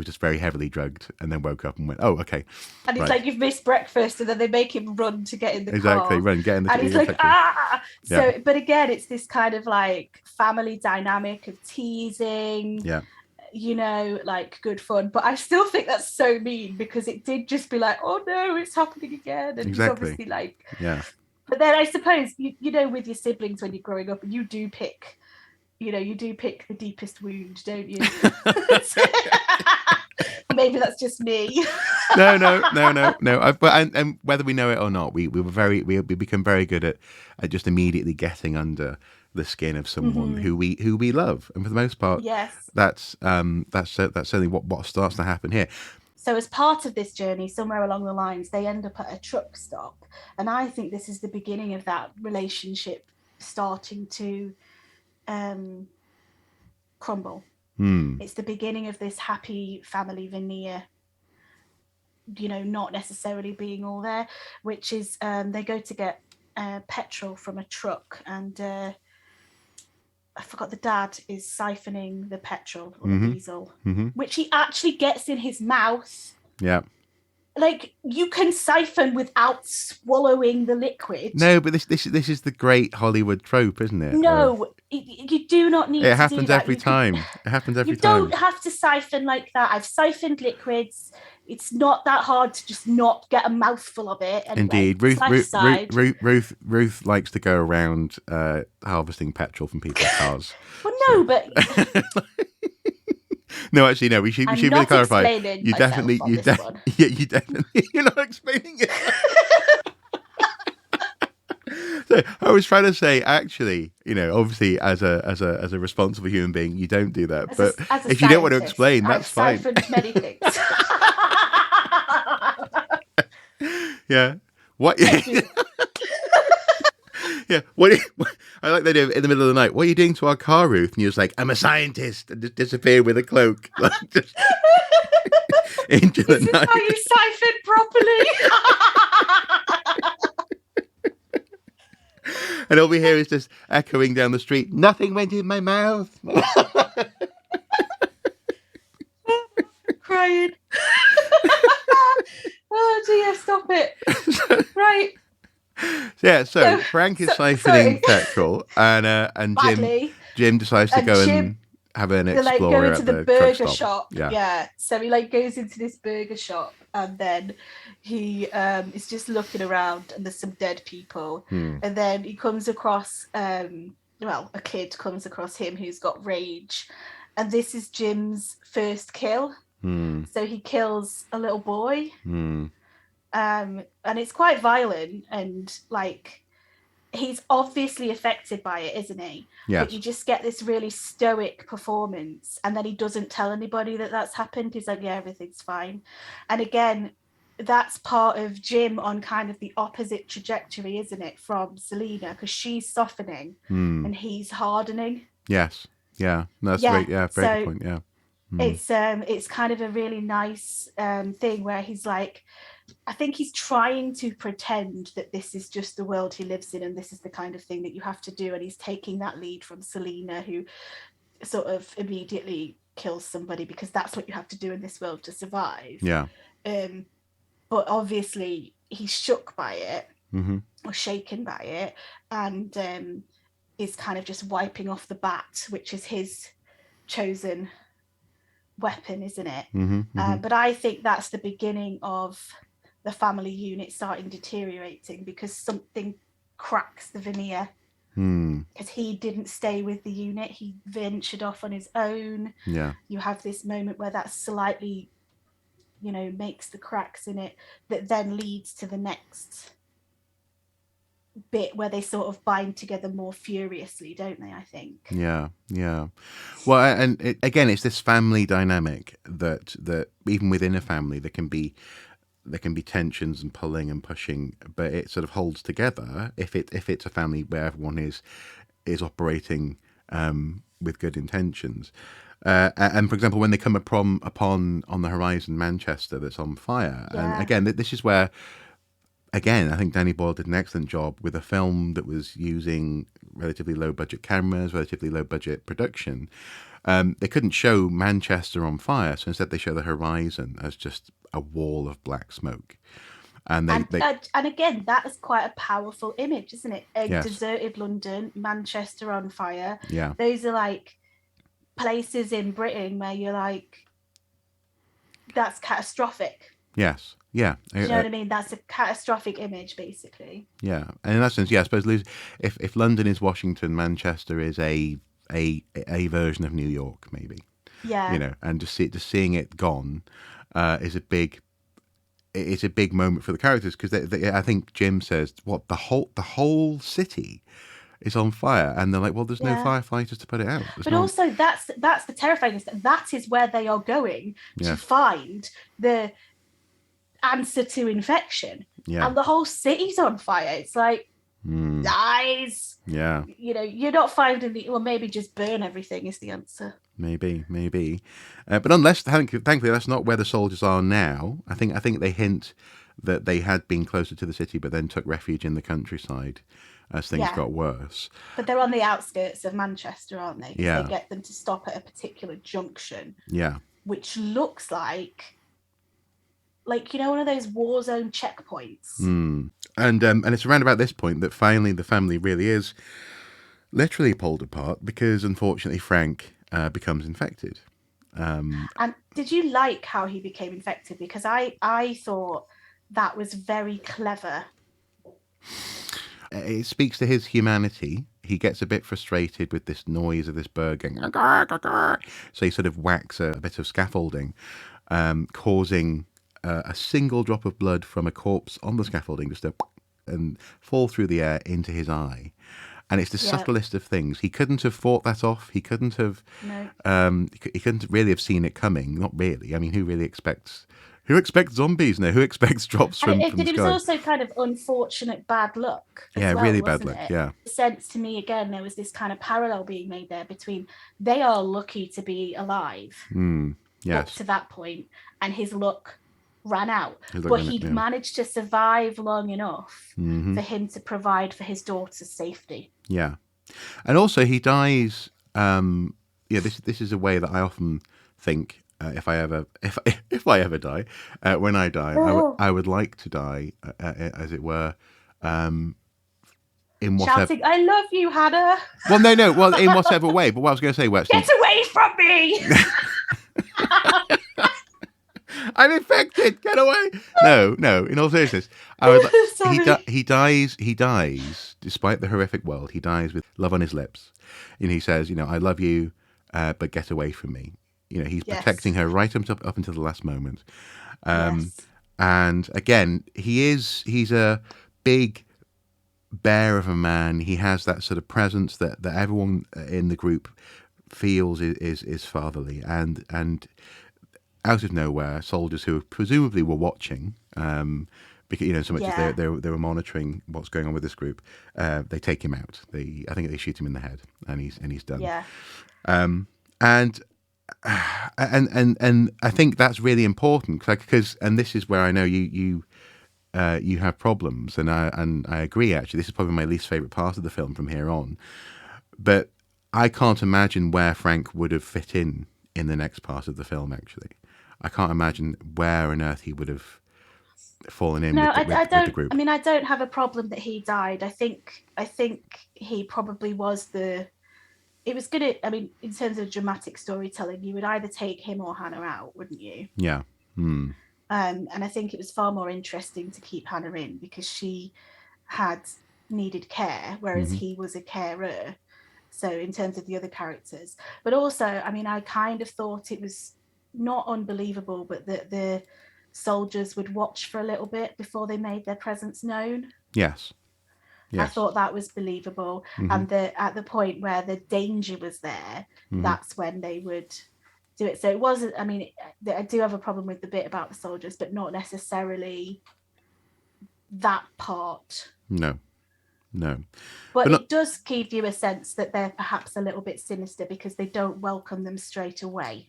just very heavily drugged and then woke up and went, oh, okay, And it's right, like, you've missed breakfast, and then they make him run to get in the exactly, car. run, get in the And he's like, exactly. ah! Yeah. So, but again, it's this kind of like family dynamic of teasing, Yeah. you know, like good fun. But I still think that's so mean, because it did just be like, oh no, it's happening again. And Exactly. he's obviously like, yeah. But then I suppose, you know, with your siblings when you're growing up, and you do pick the deepest wound, don't you? Maybe that's just me. no. And whether we know it or not, we become very good at just immediately getting under the skin of someone who we love, and for the most part, Yes. that's certainly what starts to happen here. So as part of this journey, somewhere along the lines, they end up at a truck stop, and I think this is the beginning of that relationship starting to crumble. It's the beginning of this happy family veneer, you know, not necessarily being all there, which is they go to get petrol from a truck, and I forgot, the dad is siphoning the petrol or the diesel, which he actually gets in his mouth. Yeah. Like, you can siphon without swallowing the liquid. No, but this is the great Hollywood trope, isn't it? No, you do not need to do that. It happens every time. It happens every time. You don't have to siphon like that. I've siphoned liquids. It's not that hard to just not get a mouthful of it. Anyway, indeed, Ruth likes to go around harvesting petrol from people's cars. Well, no, but no, actually, no. We should really clarify. You definitely, you're not explaining it. So I was trying to say, actually, you know, obviously, as a responsible human being, you don't do that. But if you don't want to explain, that's fine. I've siphoned many things. Yeah. What? Yeah. I like the idea of in the middle of the night. What are you doing to our car, Ruth? And you're just like, I'm a scientist, and just disappear with a cloak, like, just into the night. How you siphon properly? And all we hear is just echoing down the street. Nothing went in my mouth. Crying. Oh dear, stop it. Right. Yeah, so Frank is siphoning petrol, and Jim decides to go and have an explore go into at the burger shop. Yeah. So he goes into this burger shop, and then he is just looking around, and there's some dead people. And then he comes across a kid comes across him who's got rage, and this is Jim's first kill. So he kills a little boy. And it's quite violent, and like, he's obviously affected by it, isn't he? Yes. But you just get this really stoic performance, and then he doesn't tell anybody that that's happened. He's like, yeah, everything's fine. And again, that's part of Jim on kind of the opposite trajectory, isn't it, from Selena, because she's softening and he's hardening. Yes. Yeah. That's great. Yeah. Very good point. Yeah. It's kind of a really nice thing where he's like, I think he's trying to pretend that this is just the world he lives in, and this is the kind of thing that you have to do. And he's taking that lead from Selena, who sort of immediately kills somebody because that's what you have to do in this world to survive. Yeah. But obviously he's shook by it or shaken by it, and is kind of just wiping off the bat, which is his chosen weapon, isn't it? But I think that's the beginning of the family unit starting deteriorating, because something cracks the veneer, because he didn't stay with the unit, he ventured off on his own. You have this moment where that slightly, you know, makes the cracks in it, that then leads to the next bit where they sort of bind together more furiously, don't they? I think. Yeah, yeah. Well, and again, it's this family dynamic that even within a family there can be tensions and pulling and pushing, but it sort of holds together if it's a family where everyone is operating with good intentions. And for example, when they come upon on the horizon Manchester that's on fire, and Yeah. again, this is where again, I think Danny Boyle did an excellent job with a film that was using relatively low budget cameras, relatively low budget production. They couldn't show Manchester on fire, so instead they show the horizon as just a wall of black smoke. And And again, that is quite a powerful image, isn't it? A yes, deserted London, Manchester on fire. yeah, Those are like places in Britain where you're like, that's catastrophic. yes, yeah, Do you know what I mean? That's a catastrophic image, basically. yeah. And in that sense, yeah, I suppose if London is Washington, Manchester is a version of New York, maybe. Yeah. And just seeing it gone is a big it's a big moment for the characters because I think Jim says what the whole city is on fire, and they're like, well, there's no Yeah. firefighters to put it out. There's But no, also that's the terrifying thing. That is where they are going to yeah, find the answer to infection. yeah, And the whole city's on fire. It's like, guys, yeah, you're not finding well, maybe just burn everything is the answer. maybe, but unless thankfully that's not where the soldiers are now. I think they hint that they had been closer to the city, but then took refuge in the countryside as things Yeah. got worse. But they're on the outskirts of Manchester, aren't they? Because they Yeah, get them to stop at a particular junction, yeah. which looks like one of those war zone checkpoints. And it's around about this point that finally the family really is literally pulled apart because unfortunately Frank becomes infected. And did you like how he became infected? Because I thought that was very clever. It speaks to his humanity. He gets a bit frustrated with this noise of this bird going, so he sort of whacks a bit of scaffolding, causing a single drop of blood from a corpse on the scaffolding just to and fall through the air into his eye. And it's the Yeah. subtlest of things. He couldn't have fought that off. He couldn't have. No. He couldn't really have seen it coming. Not really. I mean, who really expects? Who expects zombies now? Who expects drops from the It was sky? also kind of unfortunate bad luck as Yeah, well, really bad wasn't luck. it? Yeah, It sense to me again, there was this kind of parallel being made there between they are lucky to be alive up yes. to that point, and his luck ran out. He's But looking at it, he'd yeah. managed to survive long enough for him to provide for his daughter's safety. Yeah, and also he dies. Yeah, this is a way that I often think if I ever if I ever die, when I die, I would like to die, as it were, in whatever. Shouting, "I love you, Hannah! Well, no, well, in whatever way. But what I was going to say, well, actually, Get away from me!" I'm infected. Get away! No. In all seriousness, I would. Sorry. He dies. He dies despite the horrific world. He dies with love on his lips. And he says, I love you, but get away from me. He's Yes. protecting her right up until the last moment. Yes. And again, he's a big bear of a man. He has that sort of presence that everyone in the group feels is fatherly, and out of nowhere, soldiers who presumably were watching, because so much Yeah. as they were monitoring what's going on with this group, they take him out. I think they shoot him in the head, and he's done. Yeah. And I think that's really important because this is where I know you have problems, and I agree. Actually, this is probably my least favorite part of the film from here on. But I can't imagine where Frank would have fit in the next part of the film. Actually, I can't imagine where on earth he would have fallen in. No, with I don't. the group. I mean, I don't have a problem that he died. I think he probably was the. It was gonna. I mean, in terms of dramatic storytelling, you would either take him or Hannah out, wouldn't you? Yeah. And I think it was far more interesting to keep Hannah in because she had needed care, whereas he was a carer. So in terms of the other characters, but also, I mean, I kind of thought it was not unbelievable, but that the soldiers would watch for a little bit before they made their presence known. Yes. I Yes. thought that was believable. Mm-hmm. And at the point where the danger was there, Mm-hmm. that's when they would do it. So it wasn't, I mean, I do have a problem with the bit about the soldiers, but not necessarily that part. No. No. But But not. it does give you a sense that they're perhaps a little bit sinister because they don't welcome them straight away.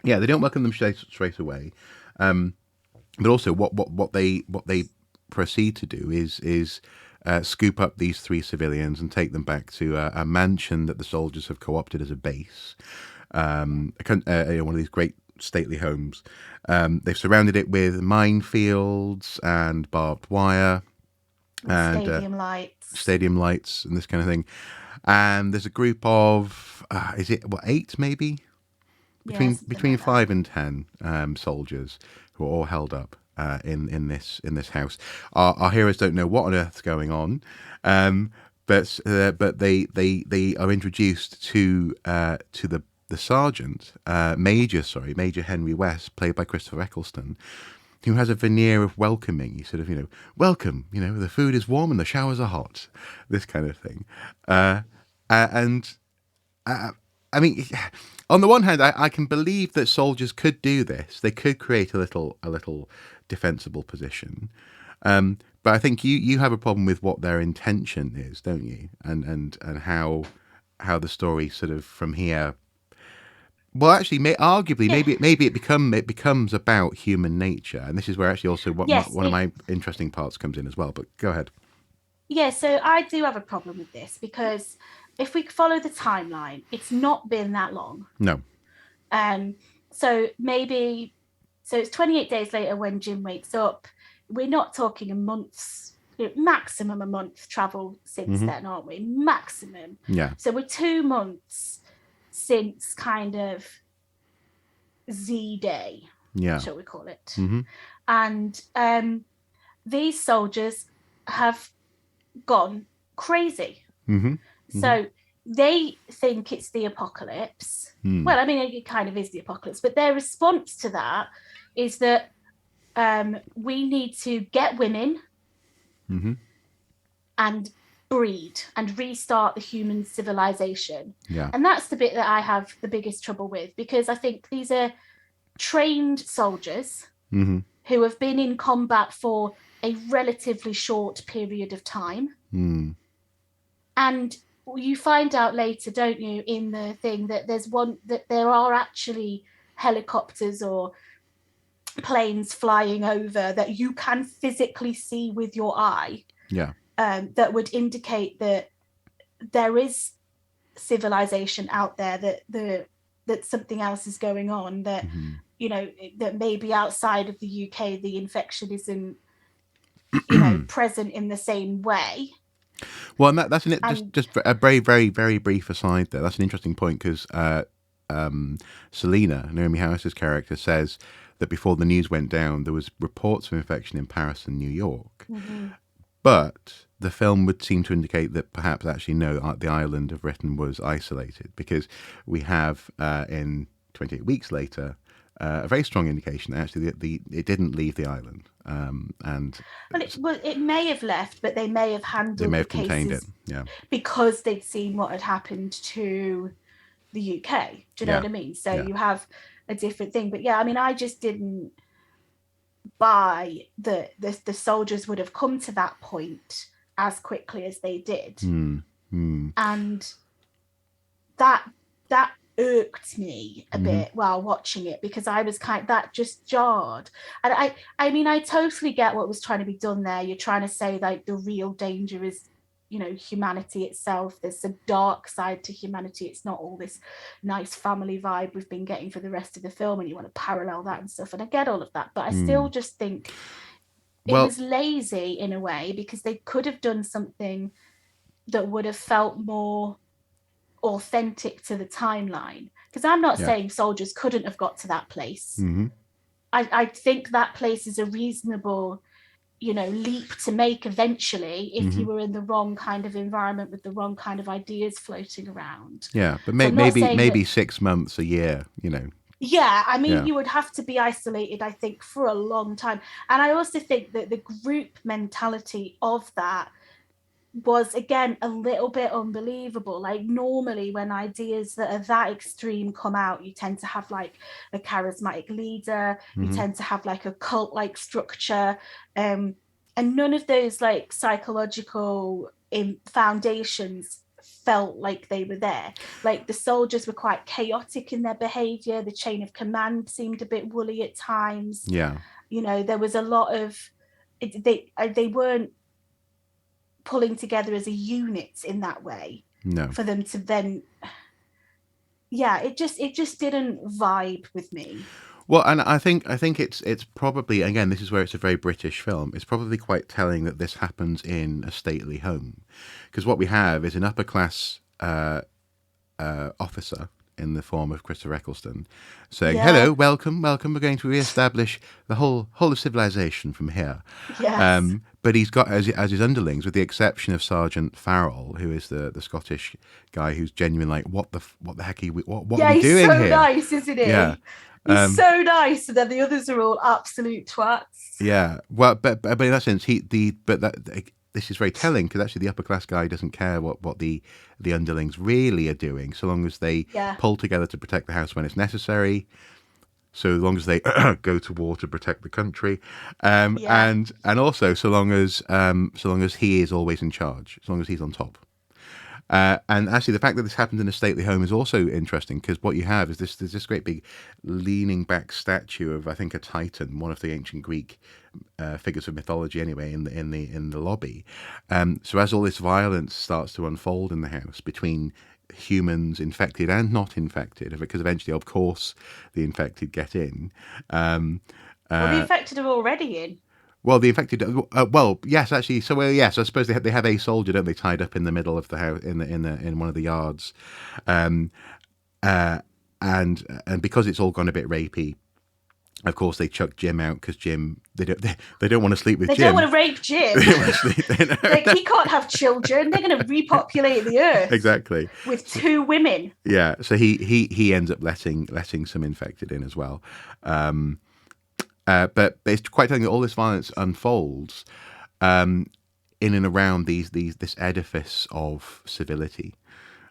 Yeah, they don't welcome them straight away. But also, what they proceed to do is scoop up these three civilians and take them back to a mansion that the soldiers have co-opted as a base. One of these great stately homes. They've surrounded it with minefields and barbed wire and stadium lights and this kind of thing. And there's a group of is it 8 maybe between like 5 and 10 soldiers who are all held up in this house. Our heroes don't know what on earth's going on, but they are introduced to the sergeant, Major Henry West, played by Christopher Eccleston, who has a veneer of welcoming. He sort of, welcome, the food is warm and the showers are hot, this kind of thing. And I mean, on the one hand, I can believe that soldiers could do this. They could create a little defensible position. But I think you have a problem with what their intention is, don't you? And how the story sort of from here. Well, actually, arguably, maybe it becomes about human nature, and this is where actually also one of my interesting parts comes in as well. But go ahead. Yeah, so I do have a problem with this because if we follow the timeline, it's not been that long. No. So it's 28 days later when Jim wakes up. We're not talking a month's, maximum a month travel since then, aren't we? Maximum. Yeah. So we're 2 months since kind of Z-Day, shall we call it. Mm-hmm. And these soldiers have gone crazy. Mm-hmm. So they think it's the apocalypse. Well, I mean, it kind of is the apocalypse, but their response to that is that we need to get women and breed and restart the human civilization. Yeah. And that's the bit that I have the biggest trouble with, because I think these are trained soldiers who have been in combat for a relatively short period of time. And you find out later, don't you, in the thing that there are actually helicopters or planes flying over that you can physically see with your eye. Yeah. That would indicate that there is civilization out there, that something else is going on, that that maybe outside of the UK the infection isn't present in the same way. Well, and that's just a very, very, very brief aside there. That's an interesting point because Selena, Naomi Harris's character, says that before the news went down, there was reports of infection in Paris and New York. But the film would seem to indicate that perhaps actually no, the island of Britain was isolated, because we have in 28 weeks later a very strong indication that actually it didn't leave the island. It may have left, but they may have handled they may have the cases contained it, yeah, because they'd seen what had happened to the UK. Do you know what I mean? So you have a different thing. But yeah, I mean, I just didn't buy the soldiers would have come to that point as quickly as they did. And that irked me a bit while watching it, because I was that just jarred. And I mean, I totally get what was trying to be done there. You're trying to say like the real danger is humanity itself. There's a dark side to humanity. It's not all this nice family vibe we've been getting for the rest of the film, and you want to parallel that and stuff, and I get all of that, but I still just think it was lazy in a way, because they could have done something that would have felt more authentic to the timeline. Because I'm not saying soldiers couldn't have got to that place. I think that place is a reasonable leap to make eventually, if you were in the wrong kind of environment with the wrong kind of ideas floating around. Yeah, but maybe 6 months, a year, Yeah, I mean, you would have to be isolated, I think, for a long time. And I also think that the group mentality of that was again a little bit unbelievable. Like normally when ideas that are that extreme come out, you tend to have like a charismatic leader, you Hmm. tend to have like a cult like structure, and none of those like psychological foundations felt like they were there. Like the soldiers were quite chaotic in their behavior, the chain of command seemed a bit woolly at times. Yeah. There was a lot of they weren't pulling together as a unit in that way No. for them to then, yeah, it just didn't vibe with me. Well, and I think it's probably, again, this is where it's a very British film. It's probably quite telling that this happens in a stately home, because what we have is an upper class officer in the form of Christopher Eccleston saying, Yeah. "Hello, welcome, welcome. We're going to re-establish the whole of civilization from here." Yes. But he's got as his underlings, with the exception of Sergeant Farrell, who is the Scottish guy who's genuine, like, what the heck what are Yeah, we he's doing so here? nice, isn't Yeah. he? He's so nice, and then the others are all absolute twats. Yeah, well, but in that sense, this is very telling, because actually the upper class guy doesn't care what the underlings really are doing, so long as they Yeah. pull together to protect the house when it's necessary, so long as they go to war to protect the country, Yeah. and also so long as he is always in charge, as long as he's on top. And actually, the fact that this happened in a stately home is also interesting, because what you have is there's this great big leaning back statue of, I think, a Titan, one of the ancient Greek figures of mythology, anyway, in the lobby. So as all this violence starts to unfold in the house between humans, infected and not infected, because eventually, of course, the infected get in. Um, Well, the infected are already in. well, the infected. Well, yes, actually. So, well, yes. I suppose they have a soldier, don't they, tied up in the middle of the house, in one of the yards, um, uh, and because it's all gone a bit rapey, of course they chuck Jim out, because Jim, they don't want to sleep with They don't Jim. want to rape Jim. They don't want to sleep. Like he can't have children. They're going to repopulate the earth Exactly. with So, two women. yeah. So he ends up letting some infected in as well. But it's quite telling that all this violence unfolds in and around this edifice of civility.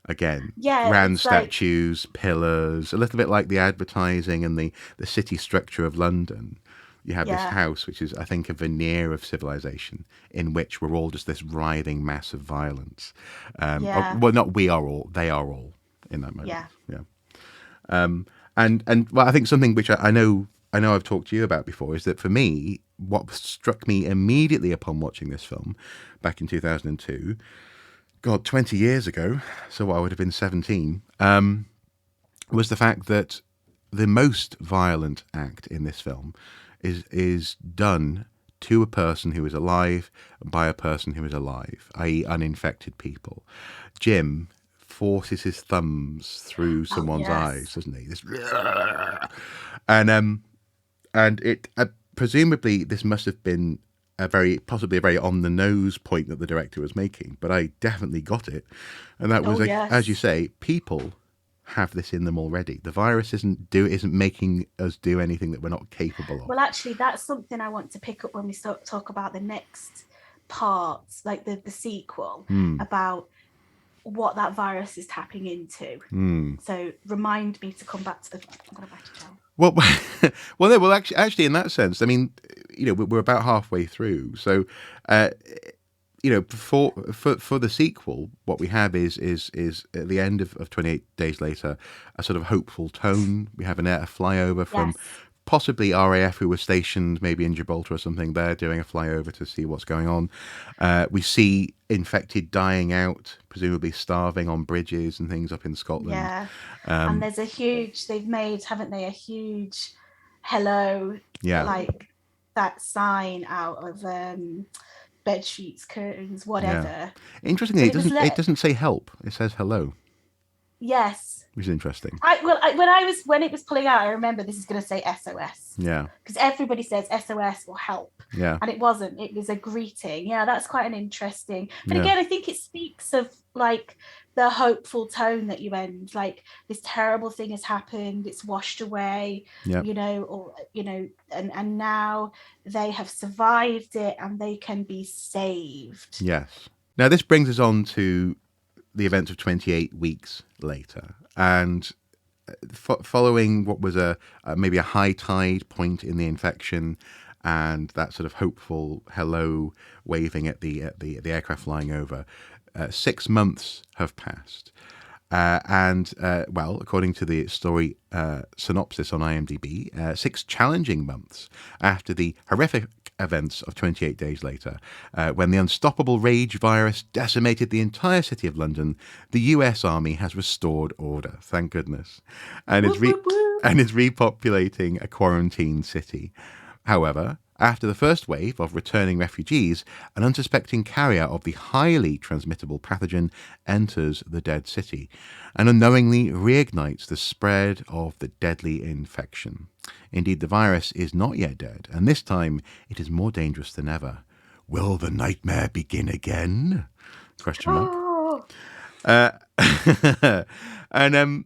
Again, Yeah, grand it's like, statues, pillars, a little bit like the advertising and the city structure of London. You have this yeah, house, which is, I think, a veneer of civilization, in which we're all just this writhing mass of violence. yeah, Well, not we are all; they are all in that moment. yeah, Yeah. And well, I think something which I know I've talked to you about before is that, for me, what struck me immediately upon watching this film back in 2002, God, 20 years ago, so I would have been 17, was the fact that the most violent act in this film is done to a person who is alive by a person who is alive, i.e., uninfected people. Jim forces his thumbs through oh someone's eyes, yes, doesn't he? And it presumably this must have been possibly a very on the nose point that the director was making, but I definitely got it, and that was, oh like, as you yes. say, people have this in them already. The virus isn't making us do anything that we're not capable of. Well, actually, that's something I want to pick up when we start talk about the next parts, like the sequel, Hmm. about what that virus is tapping into. Hmm. So remind me to come back to the. I'm gonna write it down. Well, well, no, well, actually, in that sense, I mean, we're about halfway through, so uh, for the sequel, what we have is at the end of 28 Days Later, a sort of hopeful tone. We have a flyover from Yes. possibly RAF, who were stationed maybe in Gibraltar or something. They're doing a flyover to see what's going on. We see infected dying out, presumably starving on bridges and things up in Scotland. Yeah. And Um, there's they've made, haven't they, a huge hello, yeah, like that sign out of bed sheets, curtains, yeah. whatever. Interestingly, But it it was doesn't say help. It says hello, yes. which is interesting. When it was pulling out, I remember this is going to say SOS, Yeah, because everybody says SOS or help, yeah, and it wasn't. It was a greeting. Yeah, that's quite an interesting. But yeah, again, I think it speaks of like the hopeful tone that you end. Like this terrible thing has happened. It's washed away. yeah. And now they have survived it and they can be saved. Yes. Now, this brings us on to the events of 28 weeks later. And following what was maybe a high tide point in the infection and that sort of hopeful hello waving at the aircraft flying over, 6 months have passed. Well, according to the story synopsis on IMDb, 6 challenging months after the horrific events of 28 days later, when the unstoppable rage virus decimated the entire city of London, the US Army has restored order, thank goodness, and is repopulating a quarantined city. However, after the first wave of returning refugees, an unsuspecting carrier of the highly transmittable pathogen enters the dead city and unknowingly reignites the spread of the deadly infection. Indeed, the virus is not yet dead, and this time it is more dangerous than ever. Will the nightmare begin again? Question mark. Oh. I mean,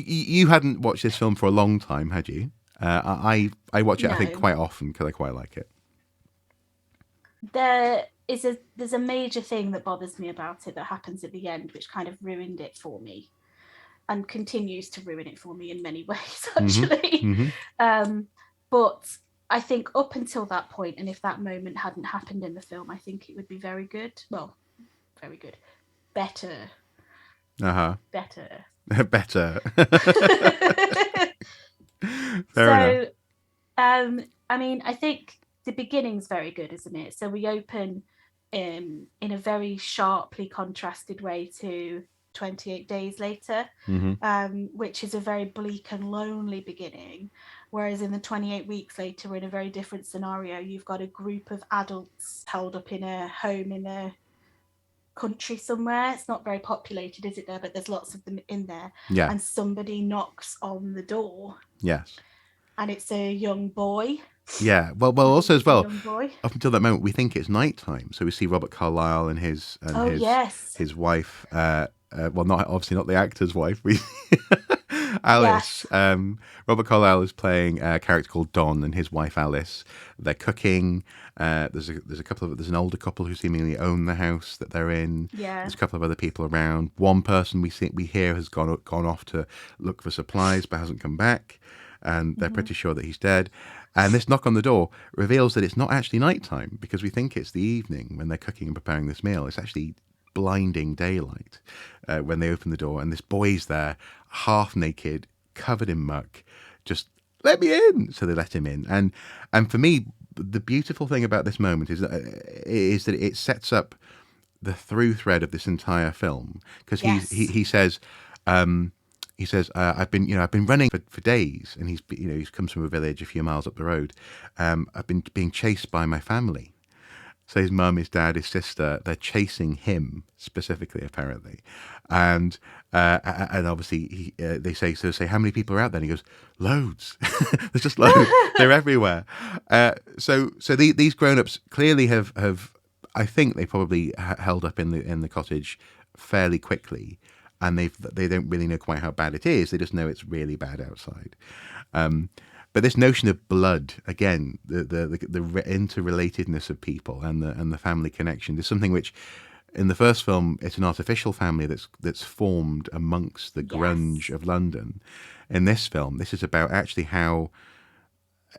you hadn't watched this film for a long time, had you? I watch it, No. I think, quite often because I quite like it. There's a major thing that bothers me about it that happens at the end, which kind of ruined it for me, and continues to ruin it for me in many ways, actually. Mm-hmm. But I think up until that point, and if that moment hadn't happened in the film, I think it would be very good. Well, very good. Better. Uh-huh. Better. Better. Fair enough. I mean, I think the beginning's very good, isn't it? So we open in a very sharply contrasted way to 28 days later, which is a very bleak and lonely beginning. Whereas in the 28 weeks later, we're in a very different scenario. You've got a group of adults held up in a home in a country somewhere. It's not very populated, is it there? But there's lots of them in there. Yeah. And somebody knocks on the door. Yes. And it's a young boy. Yeah. Well. Also, as well, young boy. Up until that moment, we think it's nighttime, so we see Robert Carlyle and his wife. Well, not the actor's wife. Alice. Yes. Robert Carlyle is playing a character called Don, and his wife Alice. They're cooking. There's an older couple who seemingly own the house that they're in. Yeah. There's a couple of other people around. One person we hear has gone off to look for supplies but hasn't come back, and they're pretty sure that he's dead. And this knock on the door reveals that it's not actually nighttime, because we think it's the evening when they're cooking and preparing this meal. It's actually blinding daylight when they open the door, and this boy's there, half naked, covered in muck, just let me in. So they let him in, and for me, the beautiful thing about this moment is that it sets up the through thread of this entire film, because he says. He says, I've been running for days, and he comes from a village a few miles up the road. I've been being chased by my family. So his mum, his dad, his sister, they're chasing him specifically, apparently. And obviously they say, how many people are out there? And he goes, loads. There's just loads. They're everywhere. So these grown-ups clearly have, I think they probably held up in the cottage fairly quickly. And they don't really know quite how bad it is. They just know it's really bad outside. But this notion of blood, again, the interrelatedness of people and the family connection is something which, in the first film, it's an artificial family that's formed amongst the grunge of London. In this film, this is about actually how,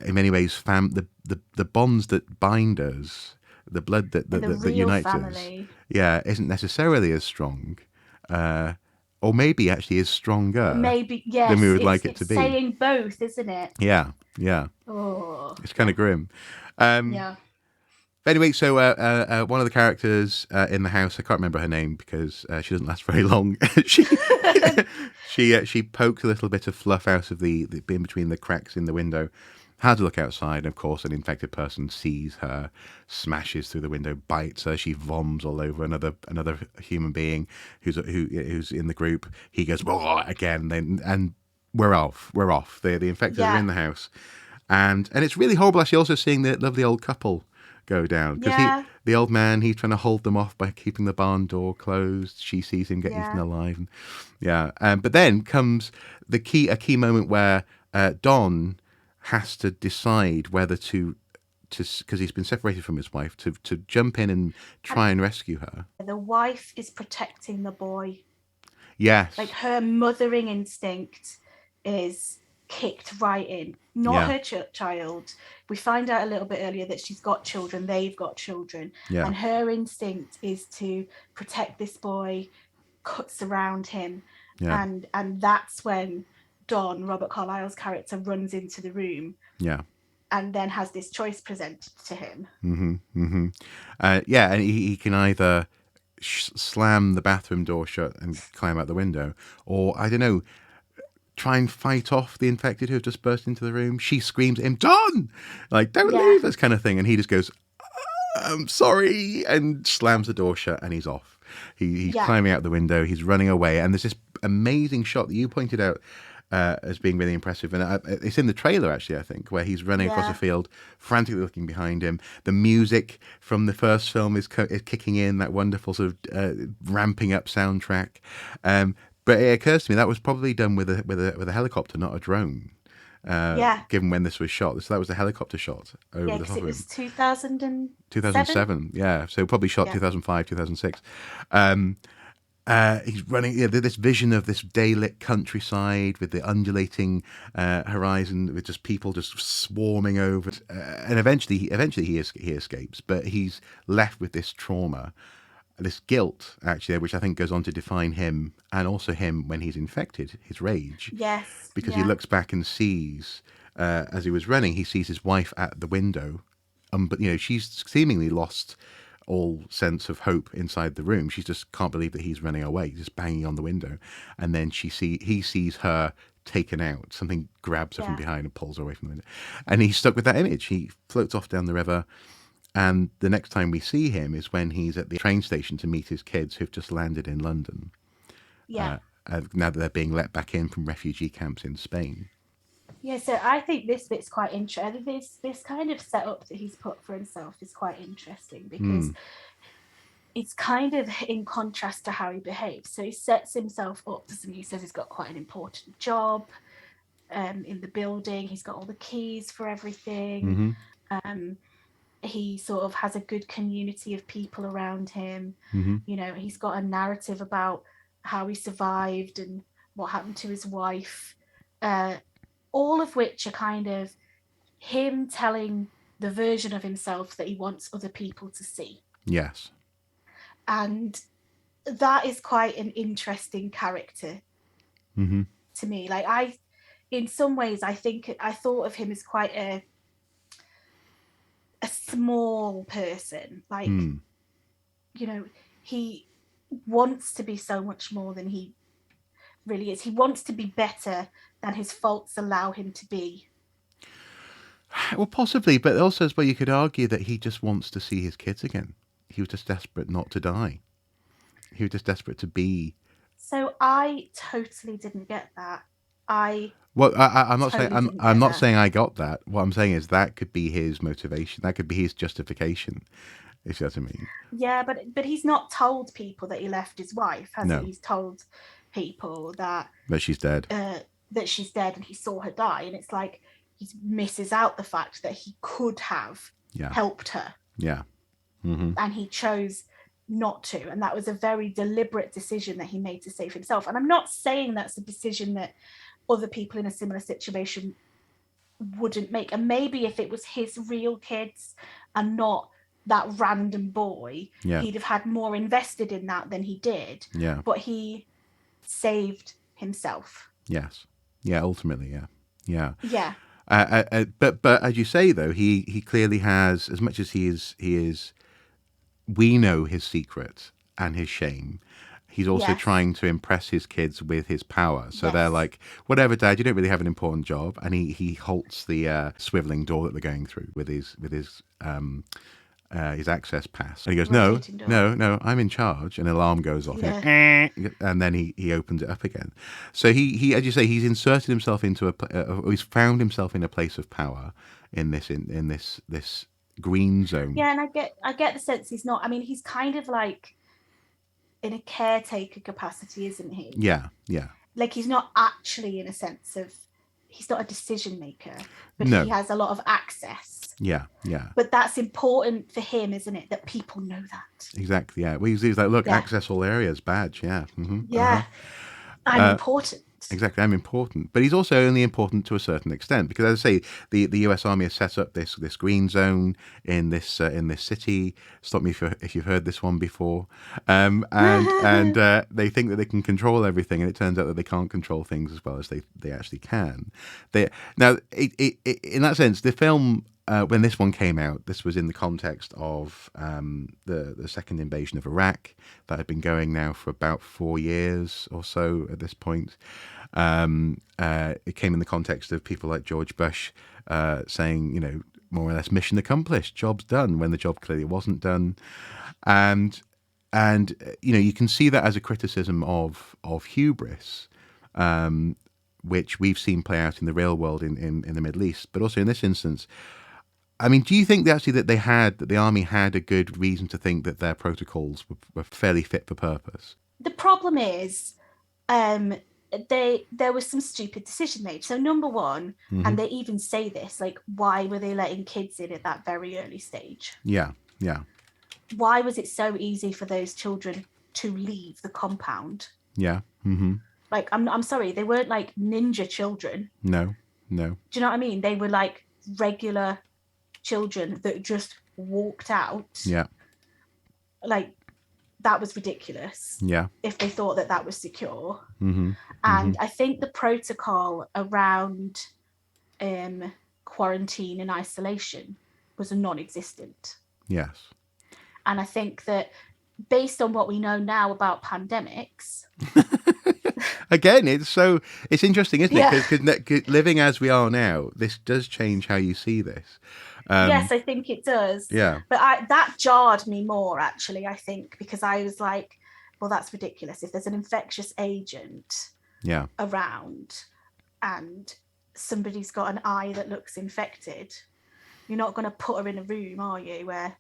in many ways, the bonds that bind us, the blood that unites us, isn't necessarily as strong. Or maybe actually is stronger than we would like it to be. It's saying both, isn't it? Yeah. Oh. It's kind of grim. Anyway, so one of the characters in the house, I can't remember her name because she doesn't last very long. she poked a little bit of fluff out of the in between the cracks in the window. Had to look outside, and of course, an infected person sees her, smashes through the window, bites her. She voms all over another human being who's in the group. He goes again, and we're off. The infected are in the house, and it's really horrible. Actually, also seeing the lovely old couple go down, because the old man, he's trying to hold them off by keeping the barn door closed. She sees him get eaten alive, but then comes a key moment where Don has to decide whether to because he's been separated from his wife, to jump in and try and rescue her. The wife is protecting the boy. Yes. Like her mothering instinct is kicked right in. Not her child. We find out a little bit earlier that she's got children. They've got children. Yeah. And her instinct is to protect this boy, cuts around him. Yeah. And that's when Don, Robert Carlyle's character, runs into the room. Yeah. And then has this choice presented to him. And he can either slam the bathroom door shut and climb out the window, or, I don't know, try and fight off the infected who have just burst into the room. She screams at him, Don! Like, don't leave us, kind of thing. And he just goes, I'm sorry, and slams the door shut, and he's off. He's climbing out the window, he's running away, and there's this amazing shot that you pointed out as being really impressive, and it's in the trailer actually, I think, where he's running across a field, frantically looking behind him. The music from the first film is kicking in, that wonderful sort of ramping up soundtrack. But it occurs to me that was probably done with a helicopter, not a drone. Given when this was shot, so that was a helicopter shot over the top of him. It was 2007. Yeah, so probably shot 2005, 2006. He's running, this vision of this day-lit countryside with the undulating horizon, with just people just swarming over, and eventually he escapes, but he's left with this trauma, this guilt, actually, which I think goes on to define him, and also him when he's infected, his rage. Yes. Because he looks back and sees, as he was running, he sees his wife at the window, but she's seemingly lost all sense of hope inside the room. She just can't believe that he's running away, just banging on the window, and then he sees her taken out. Something grabs her from behind and pulls her away from the window, and he's stuck with that image. He floats off down the river. And the next time we see him is when he's at the train station to meet his kids who've just landed in London. Now that they're being let back in from refugee camps in Spain. Yeah, so I think this bit's quite interesting. This kind of setup that he's put for himself is quite interesting because it's kind of in contrast to how he behaves. So he sets himself up, and he says he's got quite an important job in the building. He's got all the keys for everything. He sort of has a good community of people around him. He's got a narrative about how he survived and what happened to his wife, all of which are kind of him telling the version of himself that he wants other people to see. Yes. And that is quite an interesting character to me. Like, in some ways, I thought of him as quite a small person. Like, he wants to be so much more than he really is. He wants to be better than his faults allow him to be. Well, possibly, but also as well, you could argue that he just wants to see his kids again. He was just desperate not to die. He was just desperate to be. So I totally didn't get that. I'm not saying I got that. What I'm saying is that could be his motivation. That could be his justification. If you know what I mean. Yeah, but he's not told people that he left his wife, has he? He's told people that she's dead. That she's dead, and he saw her die, and it's like he misses out the fact that he could have helped her. Yeah. And he chose not to, and that was a very deliberate decision that he made to save himself. And I'm not saying that's a decision that other people in a similar situation wouldn't make, and maybe if it was his real kids and not that random boy, he'd have had more invested in that than he did. But he saved himself. Yes. Ultimately, but as you say, though, he clearly has, as much as he is we know his secret and his shame. He's also trying to impress his kids with his power. So they're like, whatever, Dad, you don't really have an important job. And he halts the swiveling door that they're going through with his access pass. And he goes, no, I'm in charge. And an alarm goes off. And then he opens it up again. So he, as you say, he's inserted himself into he's found himself in a place of power in this green zone. Yeah, and I get the sense he's not. I mean, he's kind of like in a caretaker capacity, isn't he? Yeah. Like, he's not actually, in a sense of, he's not a decision maker, but no. He has a lot of access. Yeah, yeah. But that's important for him, isn't it? That people know that. Exactly, yeah. Well, he's like, look, Yeah. access all areas, badge, yeah. Yeah. I'm important. Exactly, I'm important. But he's also only important to a certain extent because, as I say, the US Army has set up this green zone in this city. Stop me if you've heard this one before. And they think that they can control everything, and it turns out that they can't control things as well as they actually can. Now, in that sense, the film. When this one came out, this was in the context of the second invasion of Iraq that had been going now for about 4 years or so at this point. It came in the context of people like George Bush saying, more or less mission accomplished, job's done, when the job clearly wasn't done. And you can see that as a criticism of hubris, which we've seen play out in the real world in the Middle East, but also in this instance. I mean, do you think that actually that the army had a good reason to think that their protocols were fairly fit for purpose? The problem is, there was some stupid decision made. So number one, and they even say this, like, why were they letting kids in at that very early stage? Yeah, yeah. Why was it so easy for those children to leave the compound? Yeah. Like, I'm sorry, they weren't like ninja children. No. Do you know what I mean? They were like regular children that just walked out. Yeah. Like, that was ridiculous. Yeah. If they thought that was secure. And I think the protocol around quarantine and isolation was non-existent. Yes. And I think that based on what we know now about pandemics. Again, it's interesting, isn't it? Because living as we are now, this does change how you see this. Yes, I think it does. Yeah. But that jarred me more, actually, I think, because I was like, well, that's ridiculous. If there's an infectious agent around and somebody's got an eye that looks infected, you're not going to put her in a room, are you, where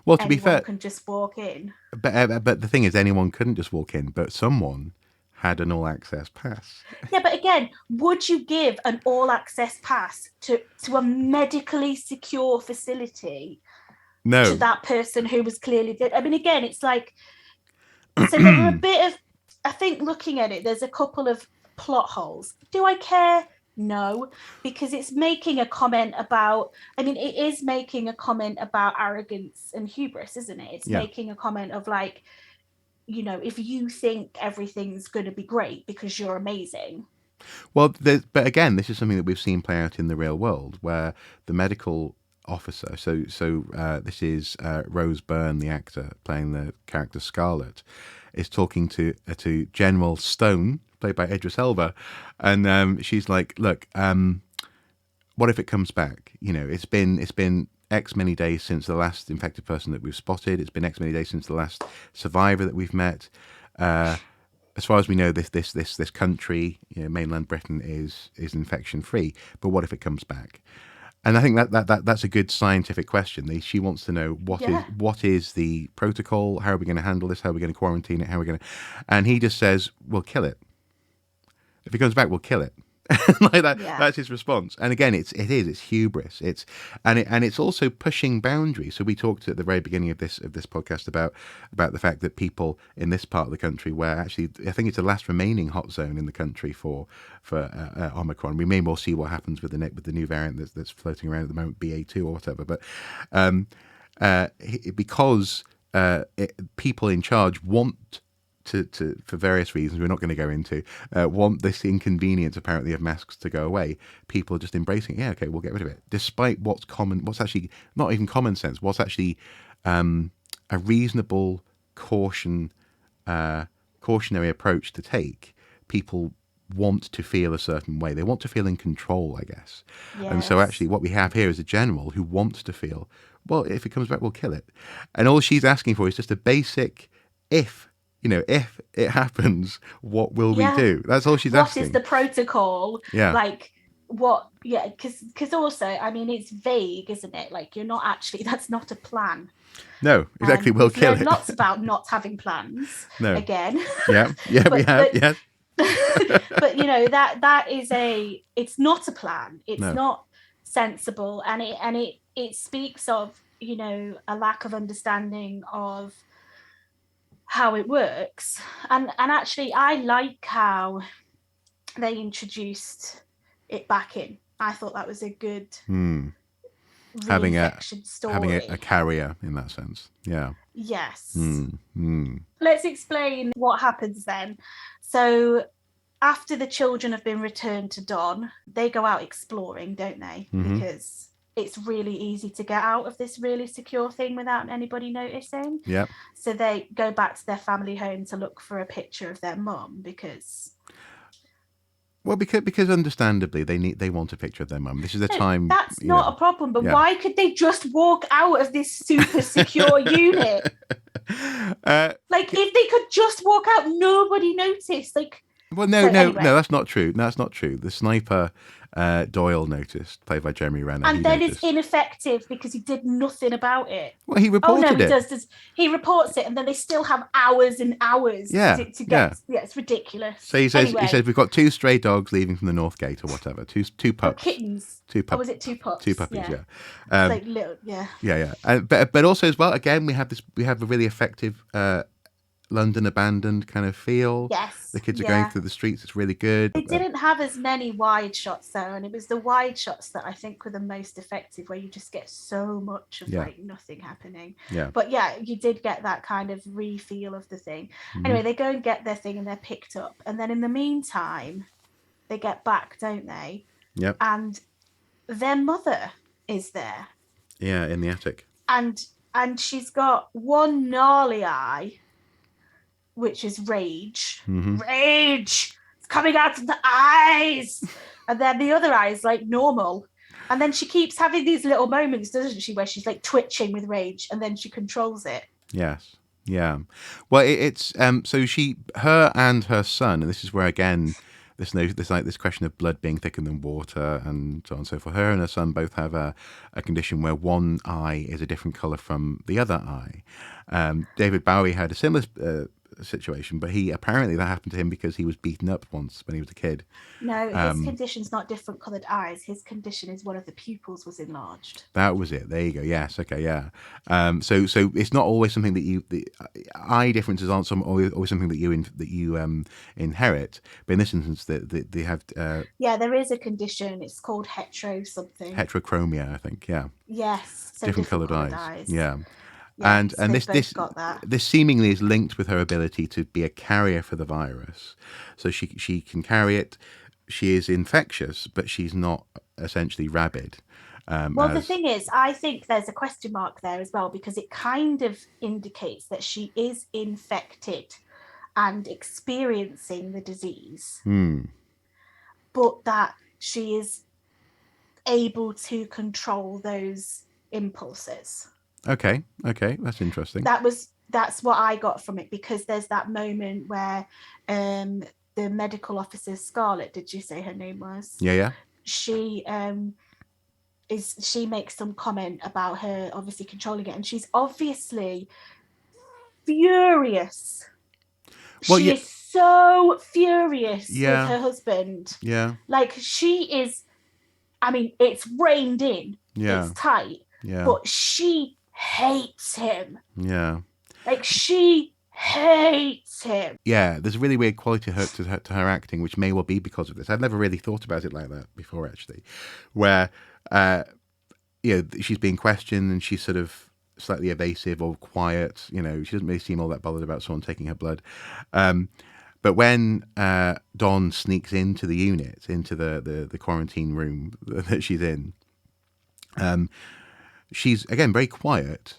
to be fair, can just walk in? But the thing is, anyone couldn't just walk in, but someone had an all-access pass. Yeah, but again, would you give an all-access pass to a medically secure facility? No. To that person who was clearly dead? I mean, again, it's like, so there were a bit of, I think looking at it, there's a couple of plot holes. Do I care? No, because it's making a comment about, it is making a comment about arrogance and hubris, isn't it? It's making a comment of like, if you think everything's going to be great because you're amazing. Well, but again, this is something that we've seen play out in the real world, where the medical officer, so this is Rose Byrne, the actor playing the character Scarlett, is talking to General Stone, played by Idris Elba, and she's like, look, what if it comes back? It's been X many days since the last infected person that we've spotted. It's been X many days since the last survivor that we've met. As far as we know, this country, mainland Britain, is infection free. But what if it comes back? And I think that's a good scientific question. She wants to know what is the protocol? How are we going to handle this? How are we going to quarantine it? How are we going to? And he just says, "We'll kill it. If it comes back, we'll kill it." Like that. Yeah. That's his response. And again, it's hubris. It's also pushing boundaries. So we talked at the very beginning of this podcast about the fact that people in this part of the country, where actually I think it's the last remaining hot zone in the country for Omicron. We may well see what happens with the new variant that's floating around at the moment, BA2 or whatever. But because people in charge want to for various reasons we're not going to go into, want this inconvenience apparently of masks to go away, people are just embracing it. Yeah, okay, we'll get rid of it, despite what's actually not even common sense, what's actually a reasonable cautionary approach to take. People want to feel a certain way. They want to feel in control, I guess. Yes. And so actually what we have here is a general who wants to feel, well, if it comes back, we'll kill it. And all she's asking for is just a basic if it happens, what will we do? That's all she's asking. What is the protocol? Yeah. Like, what? Yeah, because also, it's vague, isn't it? Like, you're not actually, that's not a plan. No, exactly. We'll kill it. Lots about not having plans. No. Again. Yeah, we have. Yeah. But that is it's not a plan. It's not sensible, and it speaks of, you know, a lack of understanding of how it works. And actually, I like how they introduced it back in. I thought that was a good having reinfection story. a carrier in that sense. Yeah. Yes. Let's explain what happens then. So after the children have been returned to Don, they go out exploring, don't they? Because it's really easy to get out of this really secure thing without anybody noticing. Yep. So they go back to their family home to look for a picture of their mum because... Well, because understandably they want a picture of their mum. This is a time. That's not a problem, but why could they just walk out of this super secure unit? Like, if they could just walk out, nobody noticed. Like, well, no, that's not true. No, that's not true. The sniper Doyle noticed, played by Jeremy Renner, and then it's ineffective because he did nothing about it. Well, he reported it. Oh no, he does. He reports it, and then they still have hours and hours to get. Yeah, it's ridiculous. So he says, we've got 2 stray dogs leaving from the North Gate or whatever. Two pups. Kittens. 2 pups. Or was it 2 pups? 2 puppies. Yeah. Like little. Yeah. Yeah. But also as well, again, we have a really effective London abandoned kind of feel. Yes. The kids are going through the streets. It's really good. They didn't have as many wide shots though, and it was the wide shots that I think were the most effective, where you just get so much of like nothing happening. Yeah. But yeah, you did get that kind of re-feel of the thing. Anyway, they go and get their thing and they're picked up. And then in the meantime, they get back, don't they? Yep. And their mother is there. Yeah, in the attic. And she's got one gnarly eye, which is rage. Rage! It's coming out of the eyes! And then the other eye is like normal. And then she keeps having these little moments, doesn't she, where she's like twitching with rage and then she controls it. Yes. Yeah. Well, it's so her and her son, and this is where again this question of blood being thicker than water and so on and so forth. Her and her son both have a condition where one eye is a different color from the other eye. David Bowie had a similar situation, but apparently that happened to him because he was beaten up once when he was a kid. No, his condition's not different coloured eyes. His condition is one of the pupils was enlarged. That was it. There you go. Yes. Okay. Yeah. So it's not always something that the eye differences aren't always something that you inherit. But in this instance, they have. Yeah, there is a condition. It's called heterochromia, I think. Yeah. Yes. So different coloured eyes. Yeah. Yes, and this seemingly is linked with her ability to be a carrier for the virus. So she can carry it. She is infectious, but she's not essentially rabid. The thing is, I think there's a question mark there as well, because it kind of indicates that she is infected and experiencing the disease, but that she is able to control those impulses. Okay, that's interesting. That's what I got from it, because there's that moment where the medical officer, Scarlett, did you say her name was? Yeah. She makes some comment about her obviously controlling it, and she's obviously furious. Well, she is so furious with her husband. Yeah. Like, she is, I mean, it's reined in. Yeah. It's tight. Yeah. But she hates him. Yeah. Like, she hates him. Yeah, there's a really weird quality to her acting, which may well be because of this. I'd never really thought about it like that before, actually, where she's being questioned and she's sort of slightly evasive or quiet. She doesn't really seem all that bothered about someone taking her blood. But when Dawn sneaks into the unit, into the quarantine room that she's in, she's, again, very quiet.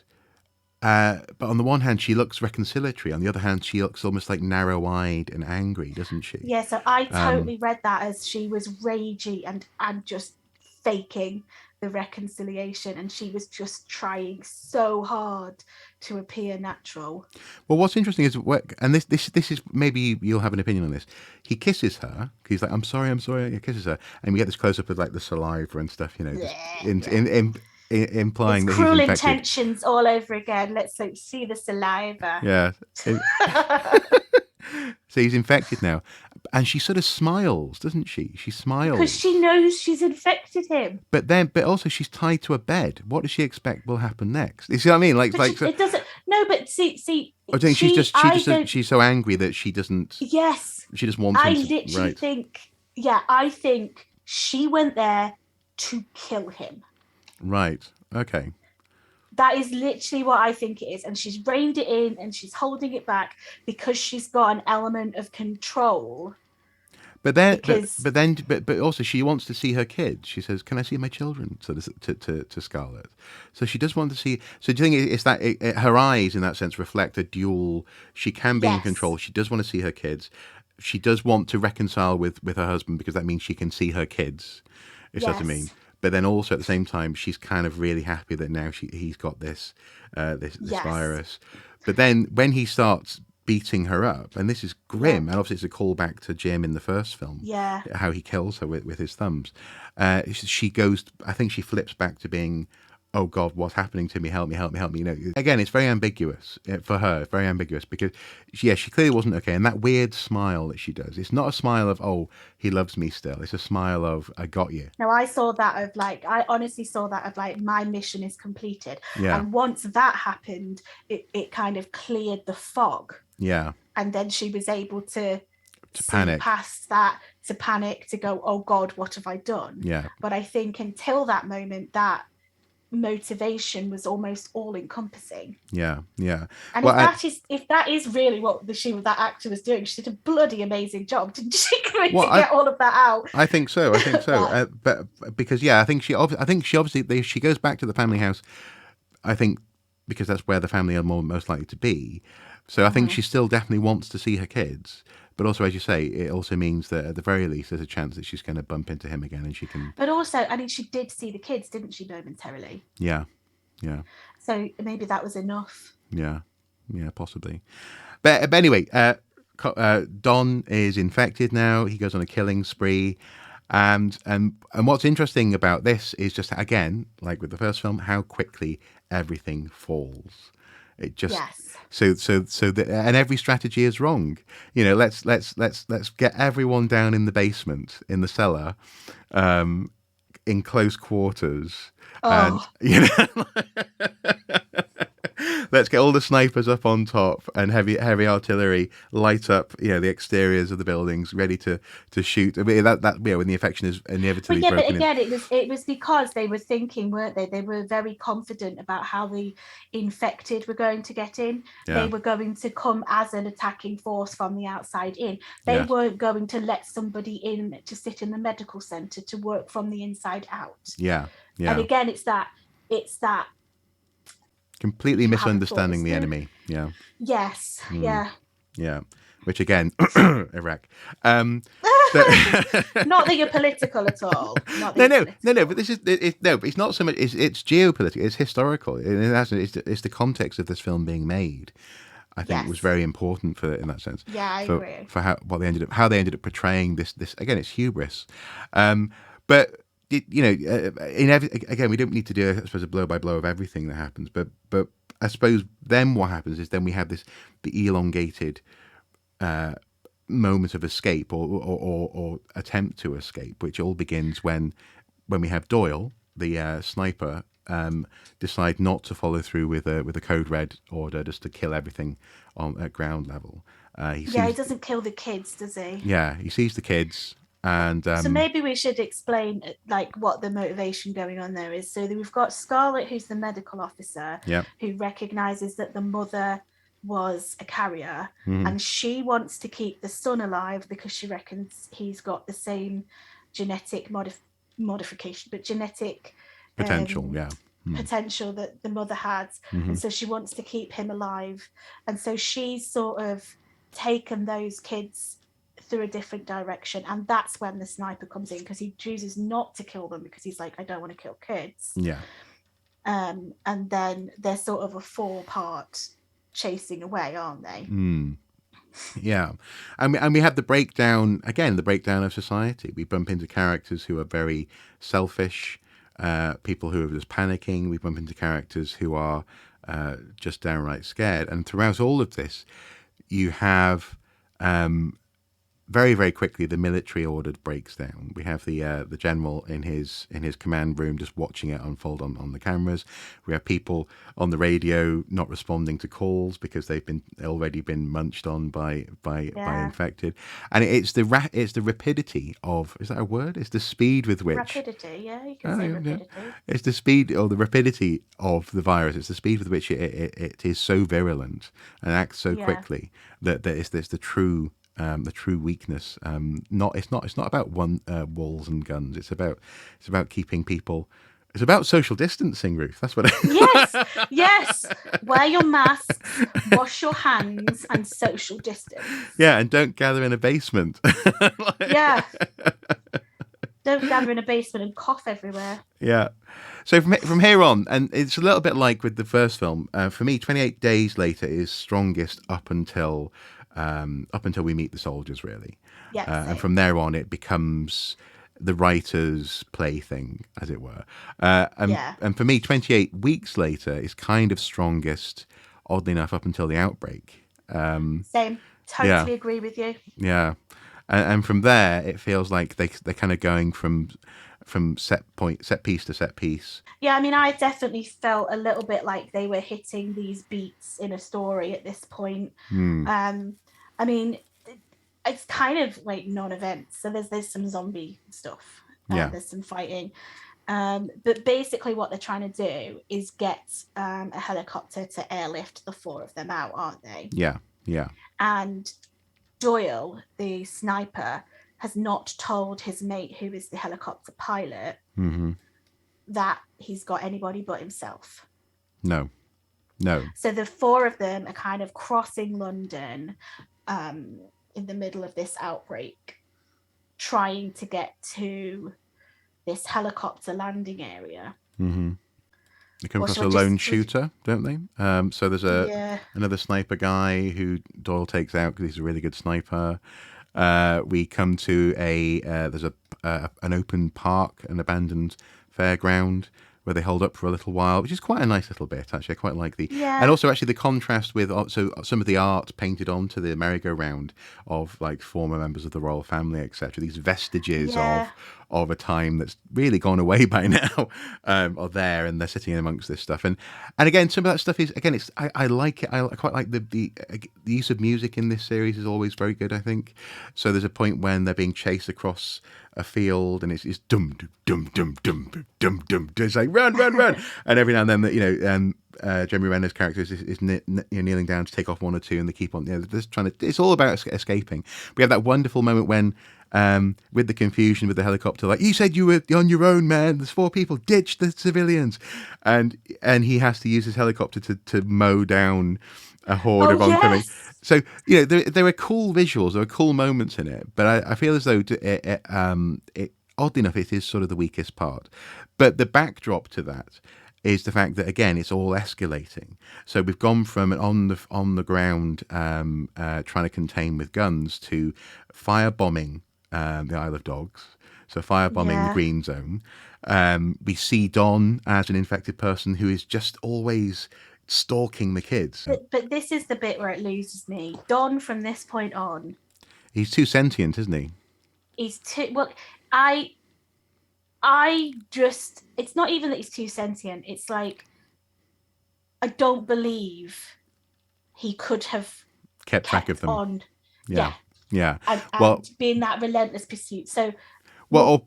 But on the one hand, she looks reconciliatory. On the other hand, she looks almost like narrow-eyed and angry, doesn't she? Yeah, so I totally read that as she was ragey and just faking the reconciliation, and she was just trying so hard to appear natural. Well, what's interesting is, and this is, maybe you'll have an opinion on this. He kisses her. He's like, I'm sorry. He kisses her, and we get this close up of like the saliva and stuff. Implying it's that cruel he's infected. Intentions all over again. Let's see the saliva. Yeah. So he's infected now. And she sort of smiles, doesn't she? She smiles. Because she knows she's infected him. But also she's tied to a bed. What does she expect will happen next? You see what I mean? It doesn't. No, but see. I think she's so angry that she doesn't. Yes. She just wants. I literally think. Yeah, I think she went there to kill him. Right. Okay. That is literally what I think it is. And she's reined it in and she's holding it back because she's got an element of control. But also she wants to see her kids. She says, "Can I see my children?" So to Scarlett. So she does want to see. So do you think it's that her eyes, in that sense, reflect a dual? She can be in control. She does want to see her kids. She does want to reconcile with her husband because that means she can see her kids. If that's what I mean. But then also at the same time, she's kind of really happy that now he's got this virus. But then when he starts beating her up, and this is grim, and obviously it's a callback to Jim in the first film, how he kills her with his thumbs. She goes, I think she flips back to being, oh God, what's happening to me? Help me, help me, help me. You know, again, it's very ambiguous for her. It's very ambiguous because, she clearly wasn't okay. And that weird smile that she does, it's not a smile of, oh, he loves me still. It's a smile of, I got you. No, I honestly saw that of like, my mission is completed. Yeah. And once that happened, it kind of cleared the fog. Yeah. And then she was able to panic past that, to panic, to go, oh God, what have I done? Yeah. But I think until that moment, that motivation was almost all encompassing. Yeah. And if that is really what that actor was doing, she did a bloody amazing job, didn't she? To get all of that out. I think so. But because I think she obviously she goes back to the family house. I think because that's where the family are most likely to be. So I think she still definitely wants to see her kids. But also, as you say, it also means that at the very least, there's a chance that she's going to bump into him again and she can... But also, I mean, she did see the kids, didn't she, momentarily? Yeah. So maybe that was enough. Yeah, possibly. But anyway, Don is infected now. He goes on a killing spree. And what's interesting about this is just, again, like with the first film, how quickly everything falls. It just and every strategy is wrong. You know, let's get everyone down in the basement, in the cellar, in close quarters, and let's get all the snipers up on top and heavy artillery light up, the exteriors of the buildings, ready to shoot. I mean, that when the infection is inevitably broken. But again, it was because they were thinking, weren't they? They were very confident about how the infected were going to get in. Yeah. They were going to come as an attacking force from the outside in. They weren't going to let somebody in to sit in the medical center to work from the inside out. Yeah. And again, it's that completely misunderstanding the enemy. Yeah. Yes. Yeah. Which again, Iraq. Not that you're political at all. No. But this is it's not so much. It's geopolitical. It's historical. It's the context of this film being made. I think was very important in that sense. Yeah, I agree. For how they ended up portraying this again. It's hubris, but. Again, we don't need to do, I suppose, a blow by blow of everything that happens, but I suppose then what happens is then we have the elongated moment of escape or attempt to escape, which all begins when we have Doyle, the sniper, decide not to follow through with a code red order, just to kill everything at ground level. He doesn't kill the kids, does he? Yeah, he sees the kids. And so maybe we should explain what the motivation going on there is. So we've got Scarlett, who's the medical officer, who recognizes that the mother was a carrier, and she wants to keep the son alive because she reckons he's got the same genetic modification, but genetic potential, potential that the mother had, and so she wants to keep him alive, and so she's sort of taken those kids through a different direction, and that's when the sniper comes in, because he chooses not to kill them because he's like, I don't want to kill kids. And then they're sort of a 4-part chasing away, aren't they? Yeah. And we have the breakdown of society. We bump into characters who are very selfish, people who are just panicking. We bump into characters who are just downright scared, and throughout all of this you have very, very quickly, the military order breaks down. We have the general in his command room just watching it unfold on the cameras. We have people on the radio not responding to calls because they've already been munched on by infected. And it's the rapidity of, is that a word? It's the speed with which Rapidity, yeah, you can say rapidity. Yeah. It's the speed or the rapidity of the virus. It's the speed with which it is so virulent and acts so quickly that it's the true weakness. It's not about walls and guns. It's about keeping people. It's about social distancing, Ruth. That's what. Yes. Wear your masks, wash your hands, and social distance. Yeah, and don't gather in a basement. Yeah. Don't gather in a basement and cough everywhere. Yeah. So from here on, and it's a little bit like with the first film. For me, 28 Days Later is strongest up until we meet the soldiers, really. Yeah. And from there on, it becomes the writer's plaything, as it were. And for me, 28 Weeks Later is kind of strongest, oddly enough, up until the outbreak. Same. Totally agree with you. Yeah. And from there, it feels like they're kind of going from set piece to set piece. Yeah, I mean, I definitely felt a little bit like they were hitting these beats in a story at this point. I mean, it's kind of like non-events. So there's some zombie stuff. There's some fighting. But basically what they're trying to do is get a helicopter to airlift the four of them out, aren't they? Yeah. And Doyle, the sniper, has not told his mate, who is the helicopter pilot, that he's got anybody but himself. No. So the four of them are kind of crossing London in the middle of this outbreak, trying to get to this helicopter landing area. They come across a lone shooter, don't they? So there's another sniper guy who Doyle takes out because he's a really good sniper. We come to there's an open park, an abandoned fairground where they hold up for a little while, which is quite a nice little bit, actually. I quite like and also actually the contrast with some of the art painted onto the merry-go-round of like former members of the royal family, etc. These vestiges of a time that's really gone away by now are there, and they're sitting in amongst this stuff. And again, some of that stuff is, again, I like it. I quite like the use of music in this series is always very good, I think. So there's a point when they're being chased across a field, and it's dum dum dum dum dum dum. It's like run, and every now and then Jeremy Renner's character is kneeling down to take off one or two, and they keep on. They're just trying to. It's all about escaping. We have that wonderful moment when, with the confusion with the helicopter, like, you said you were on your own, man. There's 4 people. Ditch the civilians, and he has to use his helicopter to mow down a horde of oncoming. So there are cool visuals, there are cool moments in it, but I feel as though it oddly enough, it is sort of the weakest part. But the backdrop to that is the fact that, again, it's all escalating. So we've gone from on the ground trying to contain with guns to firebombing the Isle of Dogs. So firebombing the Green Zone. We see Don as an infected person who is just always stalking the kids. But this is the bit where it loses me. Don, from this point on, he's too sentient, isn't he? He's too well. It's not even that he's too sentient. It's like, I don't believe he could have kept track of them. On. Yeah. And being that relentless pursuit. So, for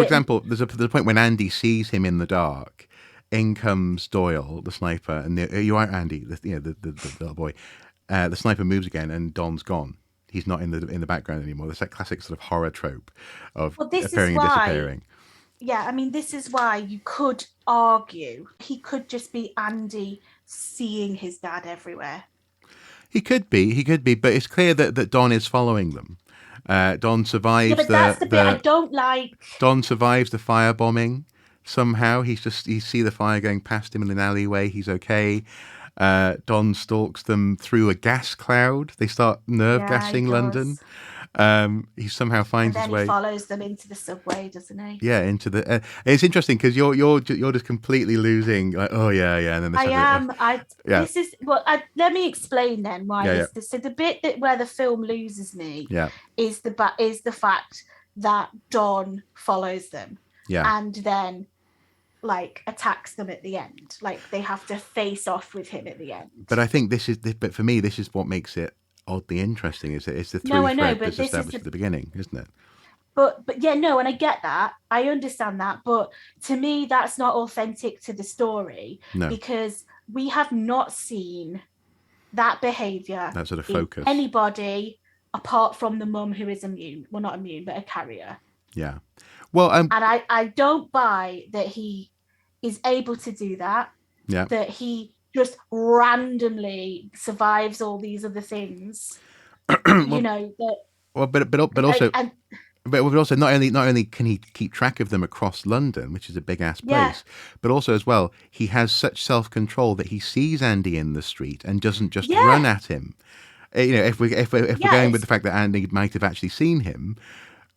example, there's a point when Andy sees him in the dark. In comes Doyle, the sniper, and you are Andy, the little boy. The sniper moves again, and Don's gone. He's not in the background anymore. There's that classic sort of horror trope of appearing and disappearing. Yeah, I mean, this is why you could argue he could just be Andy seeing his dad everywhere. He could be, but it's clear that Don is following them. Don survives. Yeah, but that's the bit I don't like. Don survives the firebombing. Somehow you see the fire going past him in an alleyway. He's okay. Don stalks them through a gas cloud. They start nerve gassing London. He somehow And finds his then he way. follows them into the subway, doesn't he? Yeah, into the. It's interesting because you're just completely losing. Like, oh yeah, and then I am. yeah, This is well. Let me explain then why yeah, this. So the bit that where the film loses me yeah, is the fact that Dawn follows them, yeah. and then like attacks them at the end. Like they have to face off with him at the end. But I think but for me, this is what makes it oddly interesting. Is that it's the No, through I know, thread but that's this is established at the beginning, isn't it? but yeah, no, and I get that. I understand that, but to me, that's not authentic to the story No, because we have not seen that behavior that sort of in focus. anybody apart from the mum who is immune. Well, not immune, but a carrier. Yeah. Well, And I don't buy that he is able to do that, yeah. that he just randomly survives all these other things. You well, know, that well, but also. and But also, not only can he keep track of them across London, which is a big ass yeah, place, but also as well, he has such self control that he sees Andy in the street and doesn't just yeah, run at him. If we're yeah, going with the fact that Andy might have actually seen him,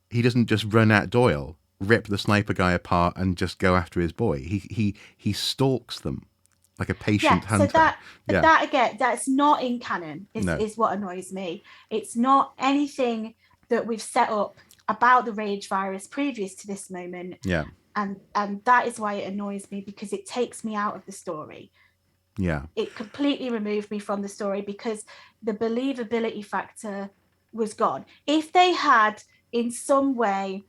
he doesn't just run at Doyle, rip the sniper guy apart, and just go after his boy. He stalks them like a yeah. patient So hunter. Yeah. that again, that's not in canon. No. Is what annoys me. It's not anything that we've set up about the rage virus previous to this moment, Yeah. and that is why it annoys me because it takes me out of the story. Yeah. It completely removed me from the story because the believability factor was gone. If they had in some way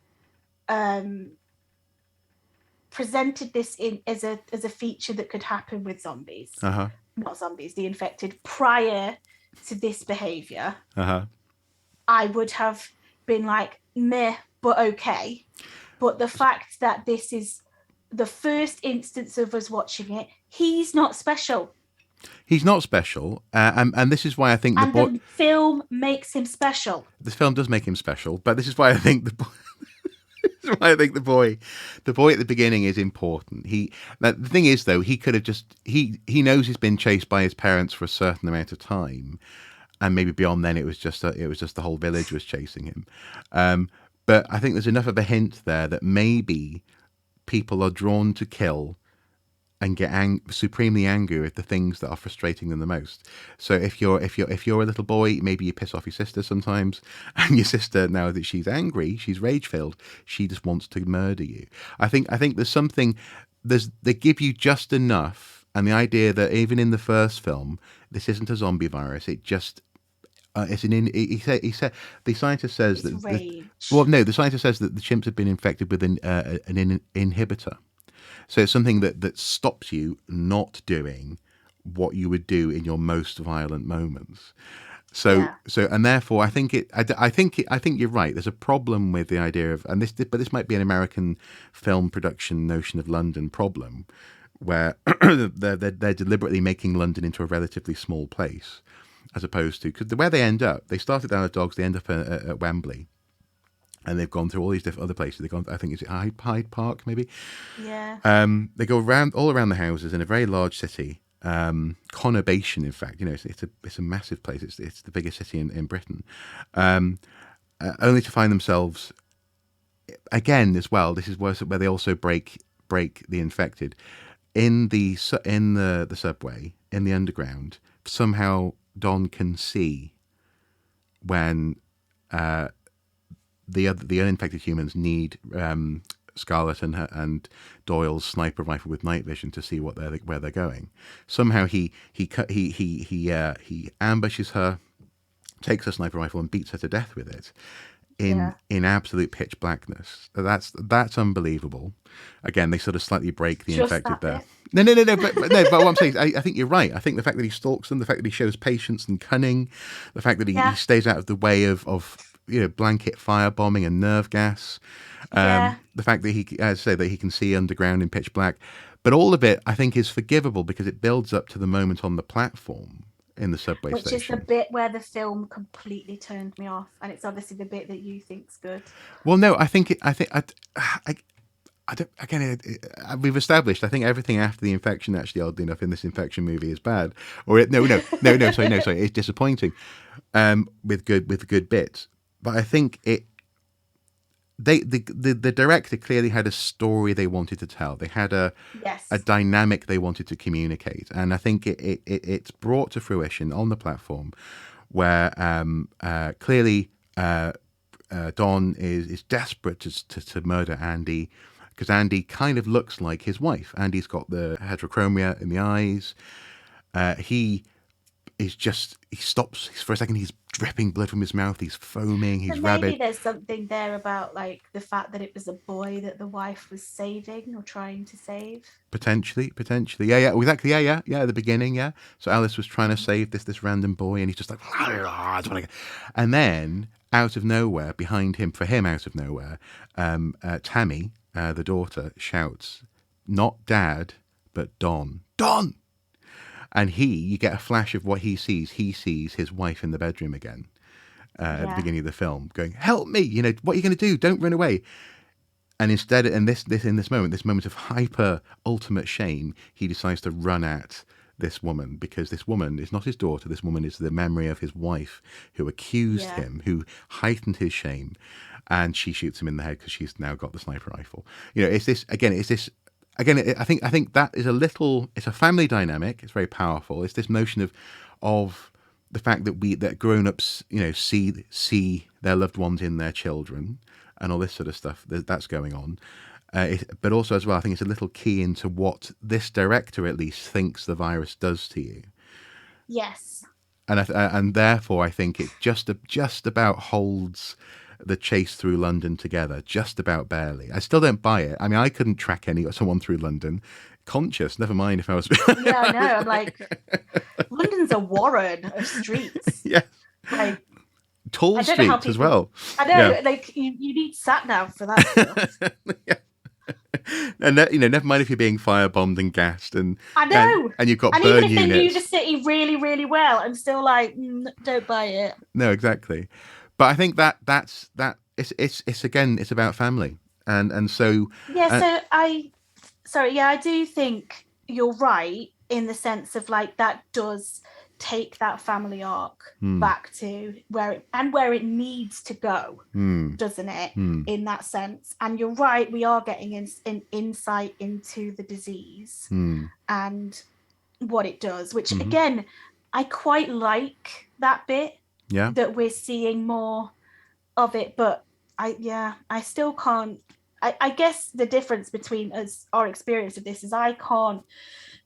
presented this in as a feature that could happen with zombies, not zombies, the infected, prior to this behavior, I would have been like, meh, but okay. But the fact that this is the first instance of us watching it, he's not special. He's not special, and this is why I think the film makes him special. This film does make him special, but this is why I think the boy. This is why I think the boy at the beginning is important. The thing is though, he could have just he knows he's been chased by his parents for a certain amount of time, and maybe beyond then it was just the whole village was chasing him. But I think there's enough of a hint there that maybe people are drawn to kill and get supremely angry with the things that are frustrating them the most. So if you're a little boy, maybe you piss off your sister sometimes, and your sister, now that she's angry, she's rage filled, she just wants to murder you. I think there's something they give you just enough, and the idea that even in the first film, this isn't a zombie virus. It just it's an he said the scientist says it's that rage. The scientist says that the chimps have been infected with an inhibitor. So it's something that stops you not doing what you would do in your most violent moments. So and therefore I think you're right. There's a problem with the idea of but this might be an American film production notion of London problem, where they're deliberately making London into a relatively small place, as opposed to because where they end up, they started down at Dogs, they end up at Wembley. And they've gone through all these different other places. They've gone, I think, is it Hyde Park, maybe? Yeah. They go all around the houses in a very large city. Conurbation, in fact, it's a massive place. It's the biggest city in Britain. Only to find themselves again as well. This is where they also break the infected in the subway in the underground. Somehow Don can see when. The uninfected humans need Scarlett and Doyle's sniper rifle with night vision to see where they're going. Somehow he ambushes her, takes her sniper rifle and beats her to death with it in absolute pitch blackness. That's unbelievable. Again, they sort of slightly break the infected there. No. But what I'm saying, I think you're right. I think the fact that he stalks them, the fact that he shows patience and cunning, the fact that he stays out of the way of blanket firebombing and nerve gas. The fact that he can see underground in pitch black, but all of it I think is forgivable because it builds up to the moment on the platform in the subway station, which is the bit where the film completely turned me off, and it's obviously the bit that you think's good. Well, no, we've established. I think everything after the infection, actually, oddly enough, in this infection movie is bad. Sorry, it's disappointing. With good bits. but I think the director clearly had a story they wanted to tell. They had a Yes. dynamic they wanted to communicate, and I think it's brought to fruition on the platform, where clearly Don is desperate to murder Andy, because Andy kind of looks like his wife. Andy's got the heterochromia in the eyes. He is just, he stops for a second. He's dripping blood from his mouth. He's foaming. So He's maybe rabid. there's something there about like the fact that it was a boy that the wife was saving or trying to save. Potentially. Yeah, exactly. Yeah. At the beginning, yeah. So Alice was trying to save this random boy, and he's just like, and then out of nowhere, behind him, for him, out of nowhere, Tammy, the daughter, shouts, "Not Dad, but Don, Don!" And you get a flash of what he sees. He sees his wife in the bedroom again at the beginning of the film, going, "Help me! You know what are you going to do? Don't run away." And instead, in this moment of hyper ultimate shame, he decides to run at this woman, because this woman is not his daughter. This woman is the memory of his wife, who accused him, who heightened his shame, and she shoots him in the head because she's now got the sniper rifle. You know, it's this again. I think that is it's a family dynamic. It's very powerful. It's this notion of the fact that grown-ups, you know, see their loved ones in their children, and all this sort of stuff that's going on. But also as well, I think it's a little key into what this director at least thinks the virus does to you. Yes. And therefore I think it just about holds the chase through London together, just about barely. I still don't buy it. I mean, I couldn't track someone through London conscious. Never mind if I was. Yeah, I know. I'm like, London's a warren of streets. Yeah. Like, Tall I don't know how streets as people. well. I know, Yeah. like you need sat nav for that stuff. Yeah. And never mind if you're being firebombed and gassed, and I know. and you've got And even burn if they knew units. the city really, really well, I'm still like, don't buy it. No, exactly. But I think that's it's again, it's about family, and so Yeah, so I do think you're right in the sense of like that does take that family arc back to where it needs to go, doesn't it? In that sense, and you're right, we are getting an insight into the disease and what it does, which again, I quite like that bit. Yeah. That we're seeing more of it, but I still can't. I guess the difference between our experience of this is I can't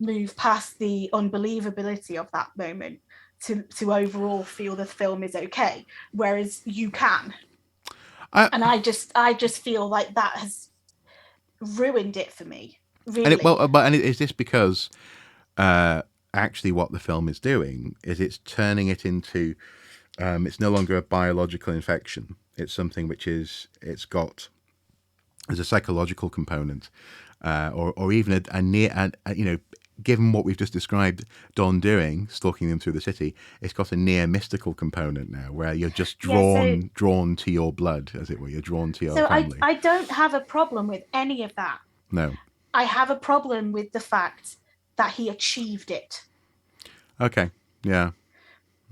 move past the unbelievability of that moment to overall feel the film is okay, whereas you can. And I just feel like that has ruined it for me. Really. And is this because actually what the film is doing is it's turning it into it's no longer a biological infection. It's something which there's a psychological component, or even a near, given what we've just described Don doing, stalking them through the city, it's got a near mystical component now, where you're just drawn to your blood, as it were. You're drawn to your family. I don't have a problem with any of that. No. I have a problem with the fact that he achieved it. Okay. Yeah.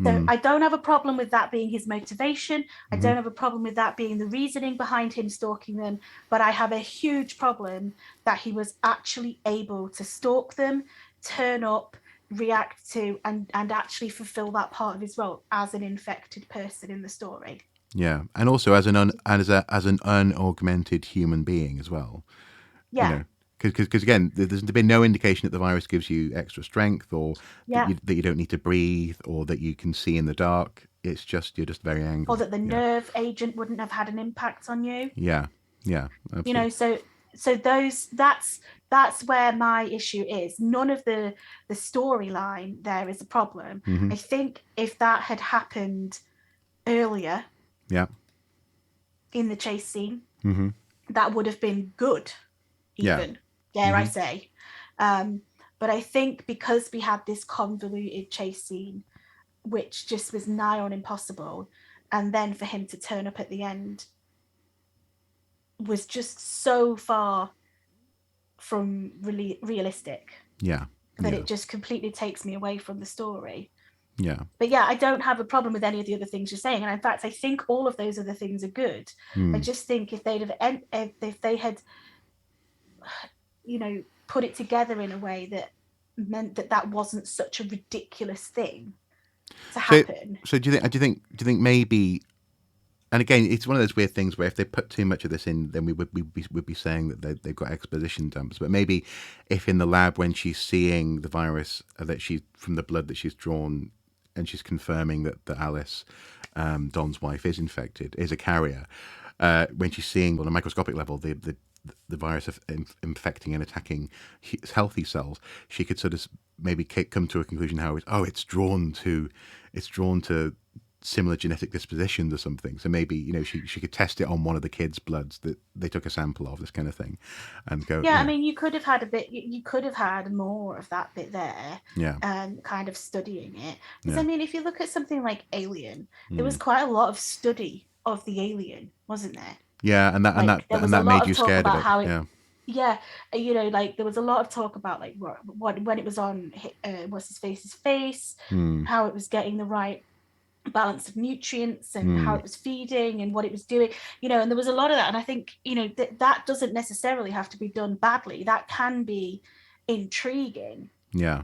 So I don't have a problem with that being his motivation. I don't have a problem with that being the reasoning behind him stalking them. But I have a huge problem that he was actually able to stalk them, turn up, react to, and actually fulfill that part of his role as an infected person in the story. Yeah, and also as an unaugmented human being as well. Yeah. Because again, there's been no indication that the virus gives you extra strength, or that you don't need to breathe, or that you can see in the dark. It's just you're just very angry. Or that the nerve agent wouldn't have had an impact on you. Yeah, absolutely. So that's where my issue is. None of the storyline there is a problem. I think if that had happened earlier, in the chase scene, that would have been good. Even dare I say, but I think because we had this convoluted chase scene, which just was nigh on impossible, and then for him to turn up at the end was just so far from really realistic. That it just completely takes me away from the story. Yeah. But yeah, I don't have a problem with any of the other things you're saying, and in fact, I think all of those other things are good. I Mm. just think if they had, put it together in a way that meant that that wasn't such a ridiculous thing to So, happen. so do you think maybe? And again, it's one of those weird things where if they put too much of this in, then we would be saying that they've got exposition dumps. But maybe if in the lab when she's seeing the virus that she's from the blood that she's drawn, and she's confirming that Alice, Don's wife, is infected, is a carrier. When she's seeing on a microscopic level the virus of infecting and attacking healthy cells, she could sort of maybe come to a conclusion how it's drawn to similar genetic dispositions or something. So maybe she could test it on one of the kids' bloods that they took a sample of, this kind of thing, and go. Yeah, I mean, you could have had a bit. You could have had more of that bit there, Yeah. kind of studying it. Because Yeah. I mean, if you look at something like Alien, there was Mm. quite a lot of study of the alien, wasn't there? Yeah, and that and that Like there and was a that lot made of you talk scared of about it. how it. Yeah. Yeah, like there was a lot of talk about like what when it was on what's his face's face, Mm. how it was getting the right balance of nutrients and how Mm. it was feeding and what it was doing, and there was a lot of that. And I think that doesn't necessarily have to be done badly. That can be intriguing. Yeah.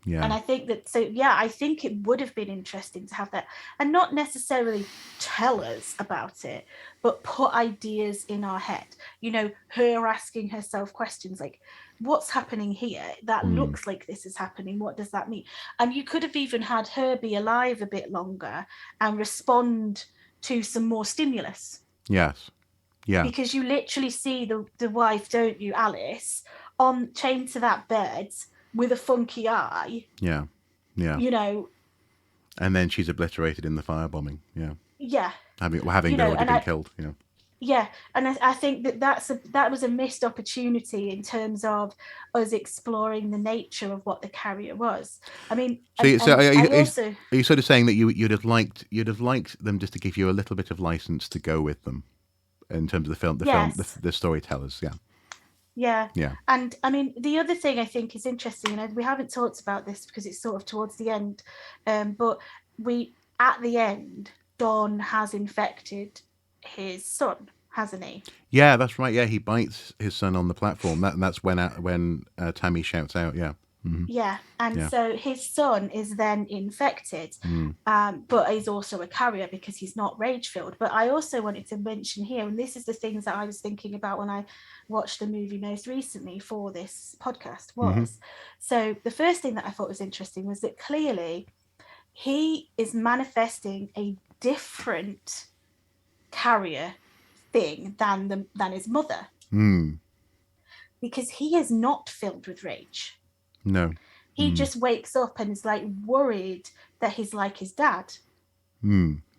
And Yeah. I think that, so yeah, I think it would have been interesting to have that, and not necessarily tell us about it, but put ideas in our head. Her asking herself questions like, what's happening here? That Mm. looks like this is happening. What does that mean? And you could have even had her be alive a bit longer and respond to some more stimulus, Yes. Yeah. because you literally see the wife, don't you, Alice, on chained to that bed with a funky eye. Yeah. Yeah. you know And then she's obliterated in the firebombing. Yeah. yeah Having been already and been killed. Yeah. I think that was a missed opportunity in terms of us exploring the nature of what the carrier was. I mean, So and I also, are you sort of saying that you'd have liked them just to give you a little bit of license to go with them in terms of yes, the storytellers? Yeah. yeah. Yeah. And I mean, the other thing I think is interesting, and we haven't talked about this because it's sort of towards the end, but at the end, Don has infected his son, hasn't he? Yeah, that's right. Yeah, he bites his son on the platform. That's when Tammy shouts out. Yeah. Hmm. Yeah, and Yeah. so his son is then infected, Mm. but he's also a carrier because he's not rage filled. But I also wanted to mention here, and this is the things that I was thinking about when I watched the movie most recently for this podcast, Hmm. was so the first thing that I thought was interesting was that clearly he is manifesting a different carrier thing than his mother, Mm. because he is not filled with rage. No. He just wakes up and is like worried that he's like his dad.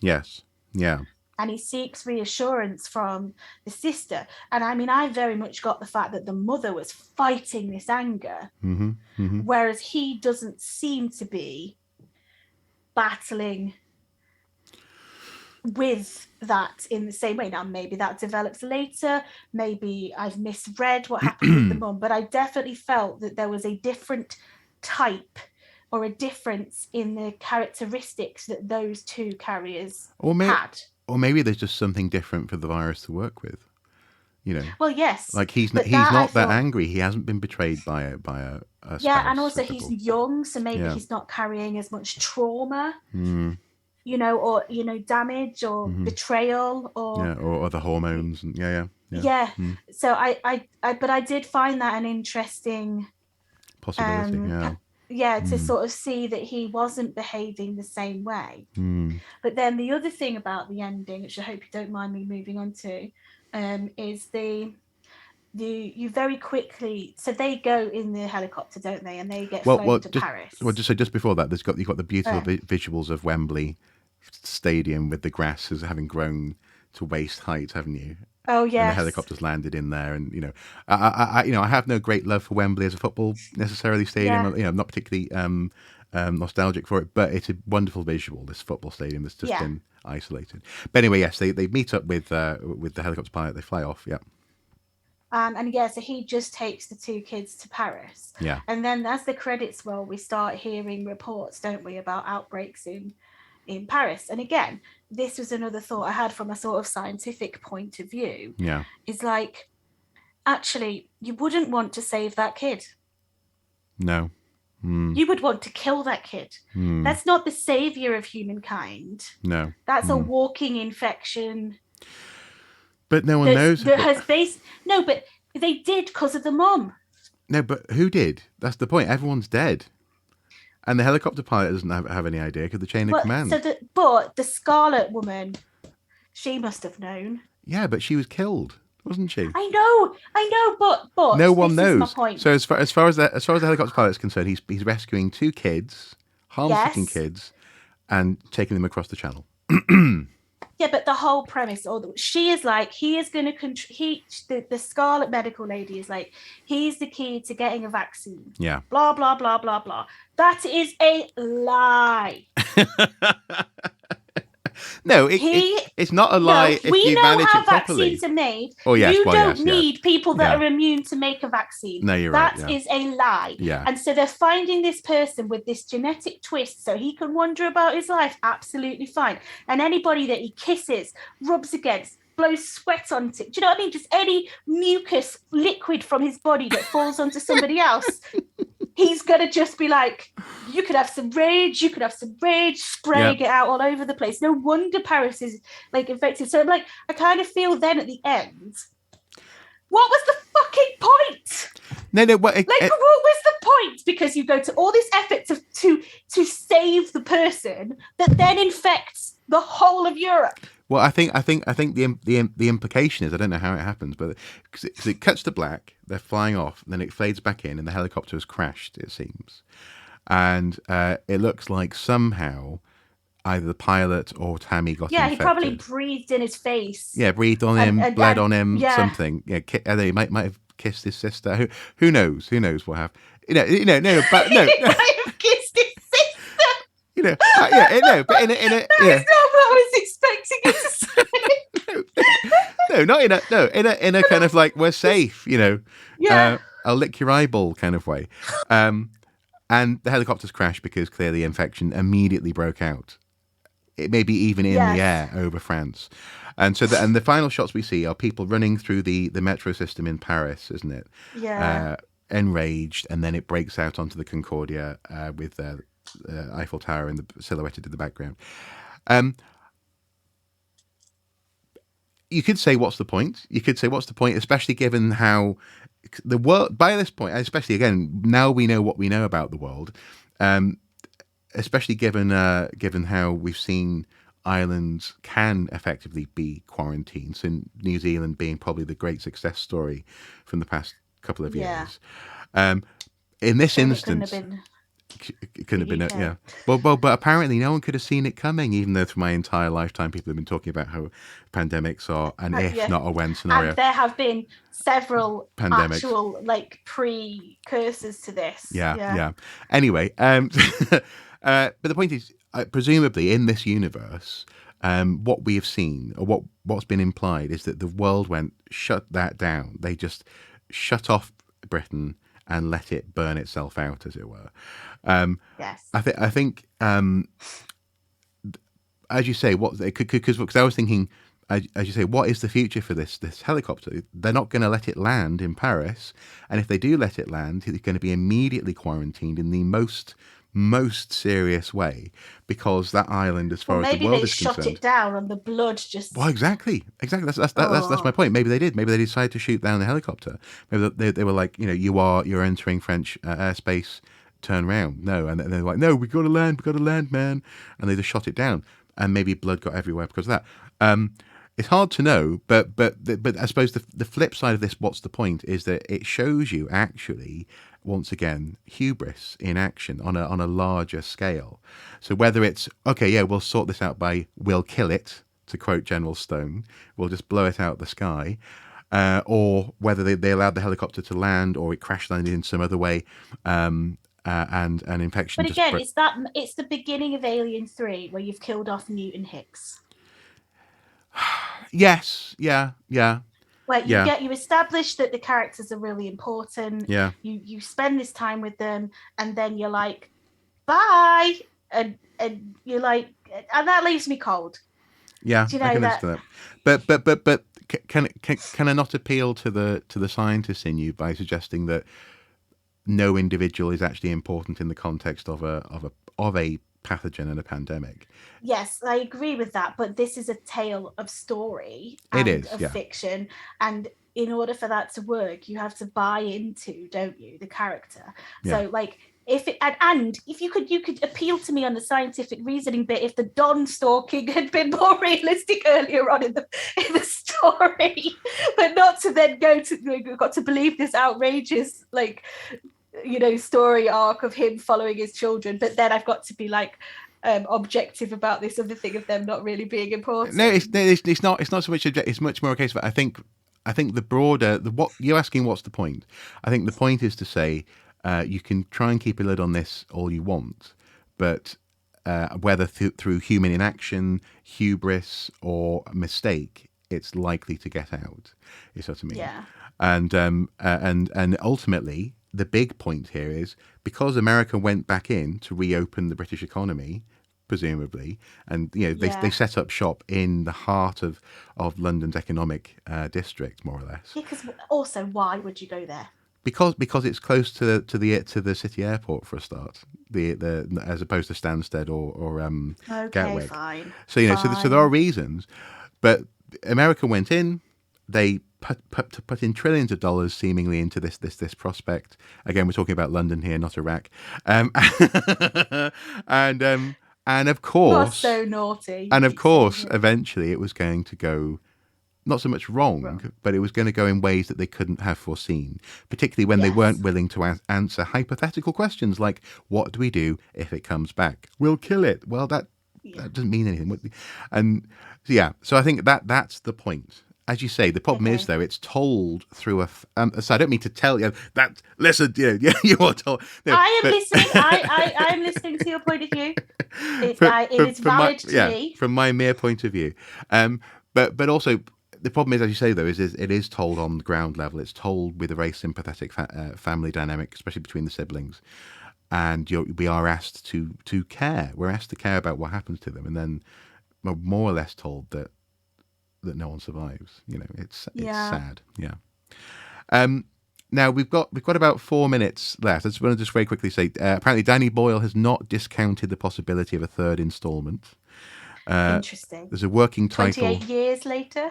Yes. Yeah. And he seeks reassurance from the sister. And I mean, I very much got the fact that the mother was fighting this anger, Hmm. Hmm. whereas he doesn't seem to be battling with that in the same way. Now, maybe that develops later. Maybe I've misread what happened with the mum, but I definitely felt that there was a different type or a difference in the characteristics that those two carriers had. Or maybe there's just something different for the virus to work with. Well, yes, Like he's but that I not that thought, angry. He hasn't been betrayed by a yeah, and spouse, for also he's example. young, so maybe Yeah. he's not carrying as much trauma, Mm. or damage or Hmm. betrayal or Yeah. Or other hormones. And yeah. Yeah. Yeah. yeah. Mm. So but I did find that an interesting, Possibility. Yeah. to Mm. sort of see that he wasn't behaving the same way. Mm. But then the other thing about the ending, which I hope you don't mind me moving on to, is you very quickly, so they go in the helicopter, don't they, and they get flown to Paris. Just before that, you've got the beautiful Oh. visuals of Wembley Stadium with the grass as having grown to waist height, haven't you? Oh And the yes. helicopters landed in there, and I have no great love for Wembley as a football necessarily stadium. Yeah. I'm not particularly nostalgic for it, but it's a wonderful visual. This football stadium that's just been isolated. But anyway, yes, they meet up with the helicopter pilot. They fly off. Yeah. And yeah, so he just takes the two kids to Paris. Yeah. And then as the credits roll, we start hearing reports, don't we, about outbreaks in Paris. And again, this was another thought I had from a sort of scientific point of view. Yeah. Is like, actually, you wouldn't want to save that kid. No. You would want to kill that kid. That's not the savior of humankind. No. That's a walking infection. But no one knows. That has base. No, but they did because of the mum. No, but who did? That's the point. Everyone's dead. And the helicopter pilot doesn't have any idea because the chain of command. But the Scarlet Woman, she must have known. Yeah, but she was killed, wasn't she? I know, but no one knows. Is my point. So as far as the helicopter pilot is concerned, he's rescuing two kids, harm-stricken kids, and taking them across the channel. Yeah, but the whole premise, she is like, he is going to the Scarlet medical lady is like, he's the key to getting a vaccine. Yeah. Blah blah blah blah blah. That is a lie. No, it's not a lie. No, we know how vaccines are made. Oh, yes, you don't need people that are immune to make a vaccine. No, you're right. That is a lie. Yeah. And so they're finding this person with this genetic twist so he can wonder about his life. Absolutely fine. And anybody that he kisses, rubs against, blows sweat onto, do you know what I mean? Just any mucus liquid from his body that falls onto somebody else. He's going to just be like, you could have some rage, spraying it out all over the place. No wonder Paris is like infected. So I'm like, I kind of feel then at the end, what was the fucking point? No. What was the point? Because you go to all this effort to save the person that then infects the whole of Europe. Well, I think the implication is, I don't know how it happens, but it cuts to black, they're flying off, and then it fades back in, and the helicopter has crashed, it seems, and it looks like somehow either the pilot or Tammy got infected. He probably breathed in his face. Yeah, breathed on him, bled on him, something. Yeah, they might have kissed his sister. Who knows? Who knows what happened? No, but no. He might have kissed his sister. But in a That's not what I was expecting you to say. in a kind of like, we're safe, Yeah. I'll lick your eyeball kind of way. And the helicopters crashed because clearly infection immediately broke out. It may be even in the air over France. And so the final shots we see are people running through the metro system in Paris, isn't it? Yeah. Enraged, and then it breaks out onto the Concordia with the Eiffel Tower and the silhouetted in the background. You could say, what's the point? Especially given how the world, by this point, especially again, now we know what we know about the world, especially given how we've seen islands can effectively be quarantined. So New Zealand being probably the great success story from the past couple of years. In this instance, it couldn't have been, yeah. Well, but apparently no one could have seen it coming, even though through my entire lifetime people have been talking about how pandemics are an if, not a when scenario. And there have been several pandemics, actual like precursors to this. Yeah. Anyway, but the point is, presumably in this universe, what we have seen, or what's been implied, is that the world shut that down. They just shut off Britain and let it burn itself out, as it were. Yes. I think, as you say, because I was thinking, as you say, what is the future for this helicopter? They're not going to let it land in Paris, and if they do let it land, it's going to be immediately quarantined in the most serious way, because that island, as far as the world is concerned, maybe they shot it down and the blood just. Well, exactly. That's my point. Maybe they did. Maybe they decided to shoot down the helicopter. Maybe they were like, you're entering French airspace. Turn round. No, and they're like, no, we got to land, man. And they just shot it down, and maybe blood got everywhere because of that. It's hard to know, but I suppose the flip side of this, what's the point, is that it shows you actually, once again, hubris in action on a larger scale. So whether it's, okay, yeah, we'll sort this out we'll kill it, to quote General Stone, we'll just blow it out the sky, or whether they allowed the helicopter to land, or it crash landed in some other way, and an infection. But again, it's the beginning of Alien 3 where you've killed off Newton Hicks. Yes, yeah. where you establish that the characters are really important. Yeah. You spend this time with them, and then you're like, bye, and you're like, and that leaves me cold. Yeah, Do you know I can that? understand that. But can I not appeal to the scientists in you by suggesting that no individual is actually important in the context of a pathogen and a pandemic? Yes, I agree with that, but this is a tale of story It and is, of yeah. fiction, and in order for that to work, you have to buy into, don't you, the character. Yeah. So like if it, and if you could appeal to me on the scientific reasoning bit if the Don stalking had been more realistic earlier on in the story, but not to then got to believe this outrageous like story arc of him following his children, but then I've got to be like objective about this other thing of them not really being important. No, it's not. It's not so much objective. It's much more a case of I think the broader what you're asking. What's the point? I think the point is to say you can try and keep a lid on this all you want, but whether through human inaction, hubris, or mistake, it's likely to get out. Is what I mean. Yeah. And ultimately, the big point here is because America went back in to reopen the British economy, presumably, and they set up shop in the heart of London's economic district, more or less. Because also, why would you go there? Because it's close to the city airport for a start, the as opposed to Stansted or Gatwick. Fine. So fine. so there are reasons, but America went in. They put in trillions of dollars seemingly into this prospect. Again, we're talking about London here, not Iraq. And of course, you're so naughty. And of course, eventually it was going to go not so much wrong, but it was going to go in ways that they couldn't have foreseen, particularly when they weren't willing to answer hypothetical questions like, what do we do if it comes back? We'll kill it. Well, that doesn't mean anything. And so I think that's the point. As you say, the problem is, though, it's told through a... so I don't mean to tell you that... Listen, you are told... No, I am listening. I am listening to your point of view. It is valid to me. From my mere point of view. But also, the problem is, as you say, though, is it is told on the ground level. It's told with a very sympathetic family dynamic, especially between the siblings. And we are asked to care. We're asked to care about what happens to them. And then we're more or less told that no one survives. It's sad. Yeah. Now we've got about 4 minutes left. I just want to very quickly say, apparently Danny Boyle has not discounted the possibility of a third instalment. Interesting. There's a working title. 28 years later.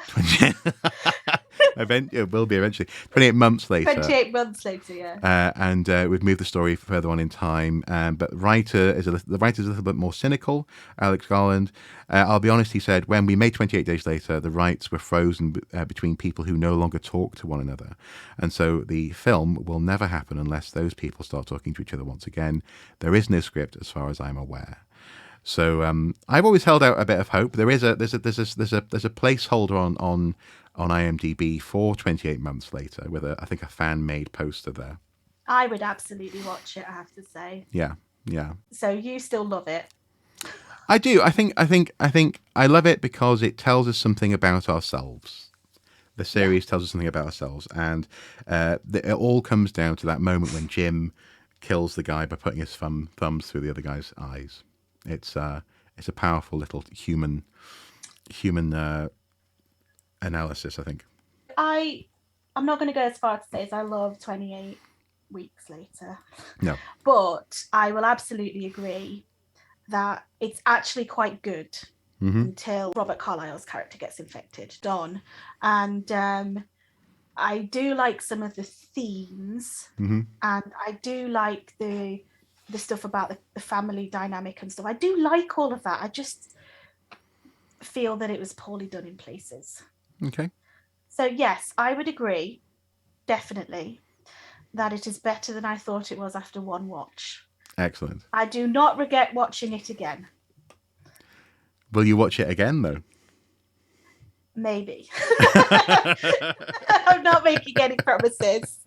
It will be eventually. 28 months later. 28 months later, yeah. And we've moved the story further on in time. But the writer is a little bit more cynical, Alex Garland. I'll be honest, he said, when we made 28 Days Later, the rights were frozen between people who no longer talk to one another. And so the film will never happen unless those people start talking to each other once again. There is no script as far as I'm aware. So I've always held out a bit of hope. There's a placeholder on IMDb for 28 Months Later with I think a fan made poster there. I would absolutely watch it, I have to say. Yeah. So you still love it? I do. I think I love it because it tells us something about ourselves. The series tells us something about ourselves, and it all comes down to that moment when Jim kills the guy by putting his thumbs through the other guy's eyes. It's a powerful little human analysis, I think. I'm not going to go as far to say as I love 28 Weeks Later. No. But I will absolutely agree that it's actually quite good until Robert Carlyle's character gets infected, Don. And I do like some of the themes, and I do like the stuff about the family dynamic and stuff. I do like all of that. I just feel that it was poorly done in places. Okay. So yes, I would agree, definitely, that it is better than I thought it was after one watch. Excellent. I do not regret watching it again. Will you watch it again, though? Maybe. I'm not making any promises.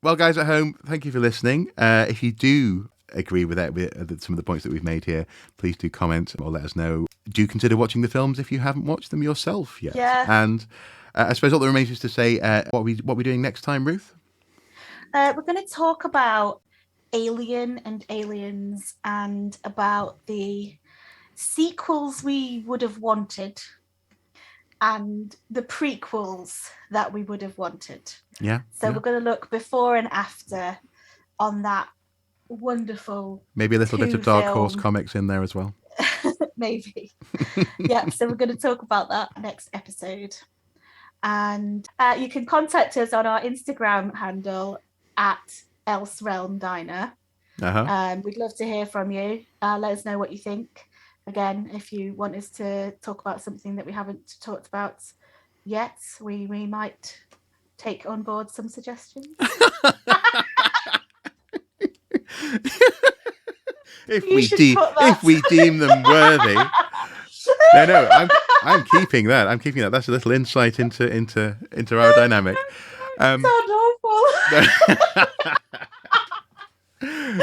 Well, guys at home, thank you for listening. If you do agree with that, with some of the points that we've made here, please do comment or let us know. Do consider watching the films if you haven't watched them yourself yet. Yeah. And I suppose all that remains is to say what we're doing next time, Ruth. We're going to talk about Alien and Aliens, and about the sequels we would have wanted and the prequels that we would have wanted. Yeah. So we're going to look before and after on that wonderful. Maybe a little bit of Dark Horse film. comics in there as well. Maybe. Yeah. So we're going to talk about that next episode. And you can contact us on our Instagram handle at Else Realm Diner. We'd love to hear from you. Let us know what you think. Again, if you want us to talk about something that we haven't talked about yet, we might take on board some suggestions. if we deem them worthy. No, I'm keeping that. That's a little insight into our dynamic. Sound awful.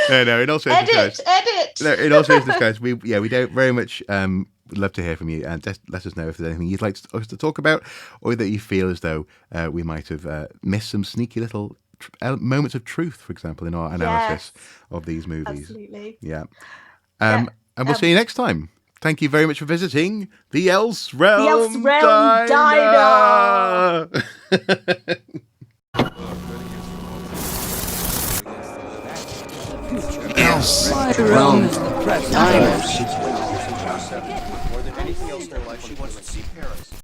No. In all seriousness, edit. No, in all seriousness, guys, we don't very much. Would love to hear from you, and just let us know if there's anything you'd like us to talk about, or that you feel as though we might have missed some sneaky little moments of truth, for example, in our analysis of these movies. Absolutely. Yeah. And we'll see you next time. Thank you very much for visiting the Else Realm Diner. Else Realm Diner. More than anything else in her life, she wants to see Paris.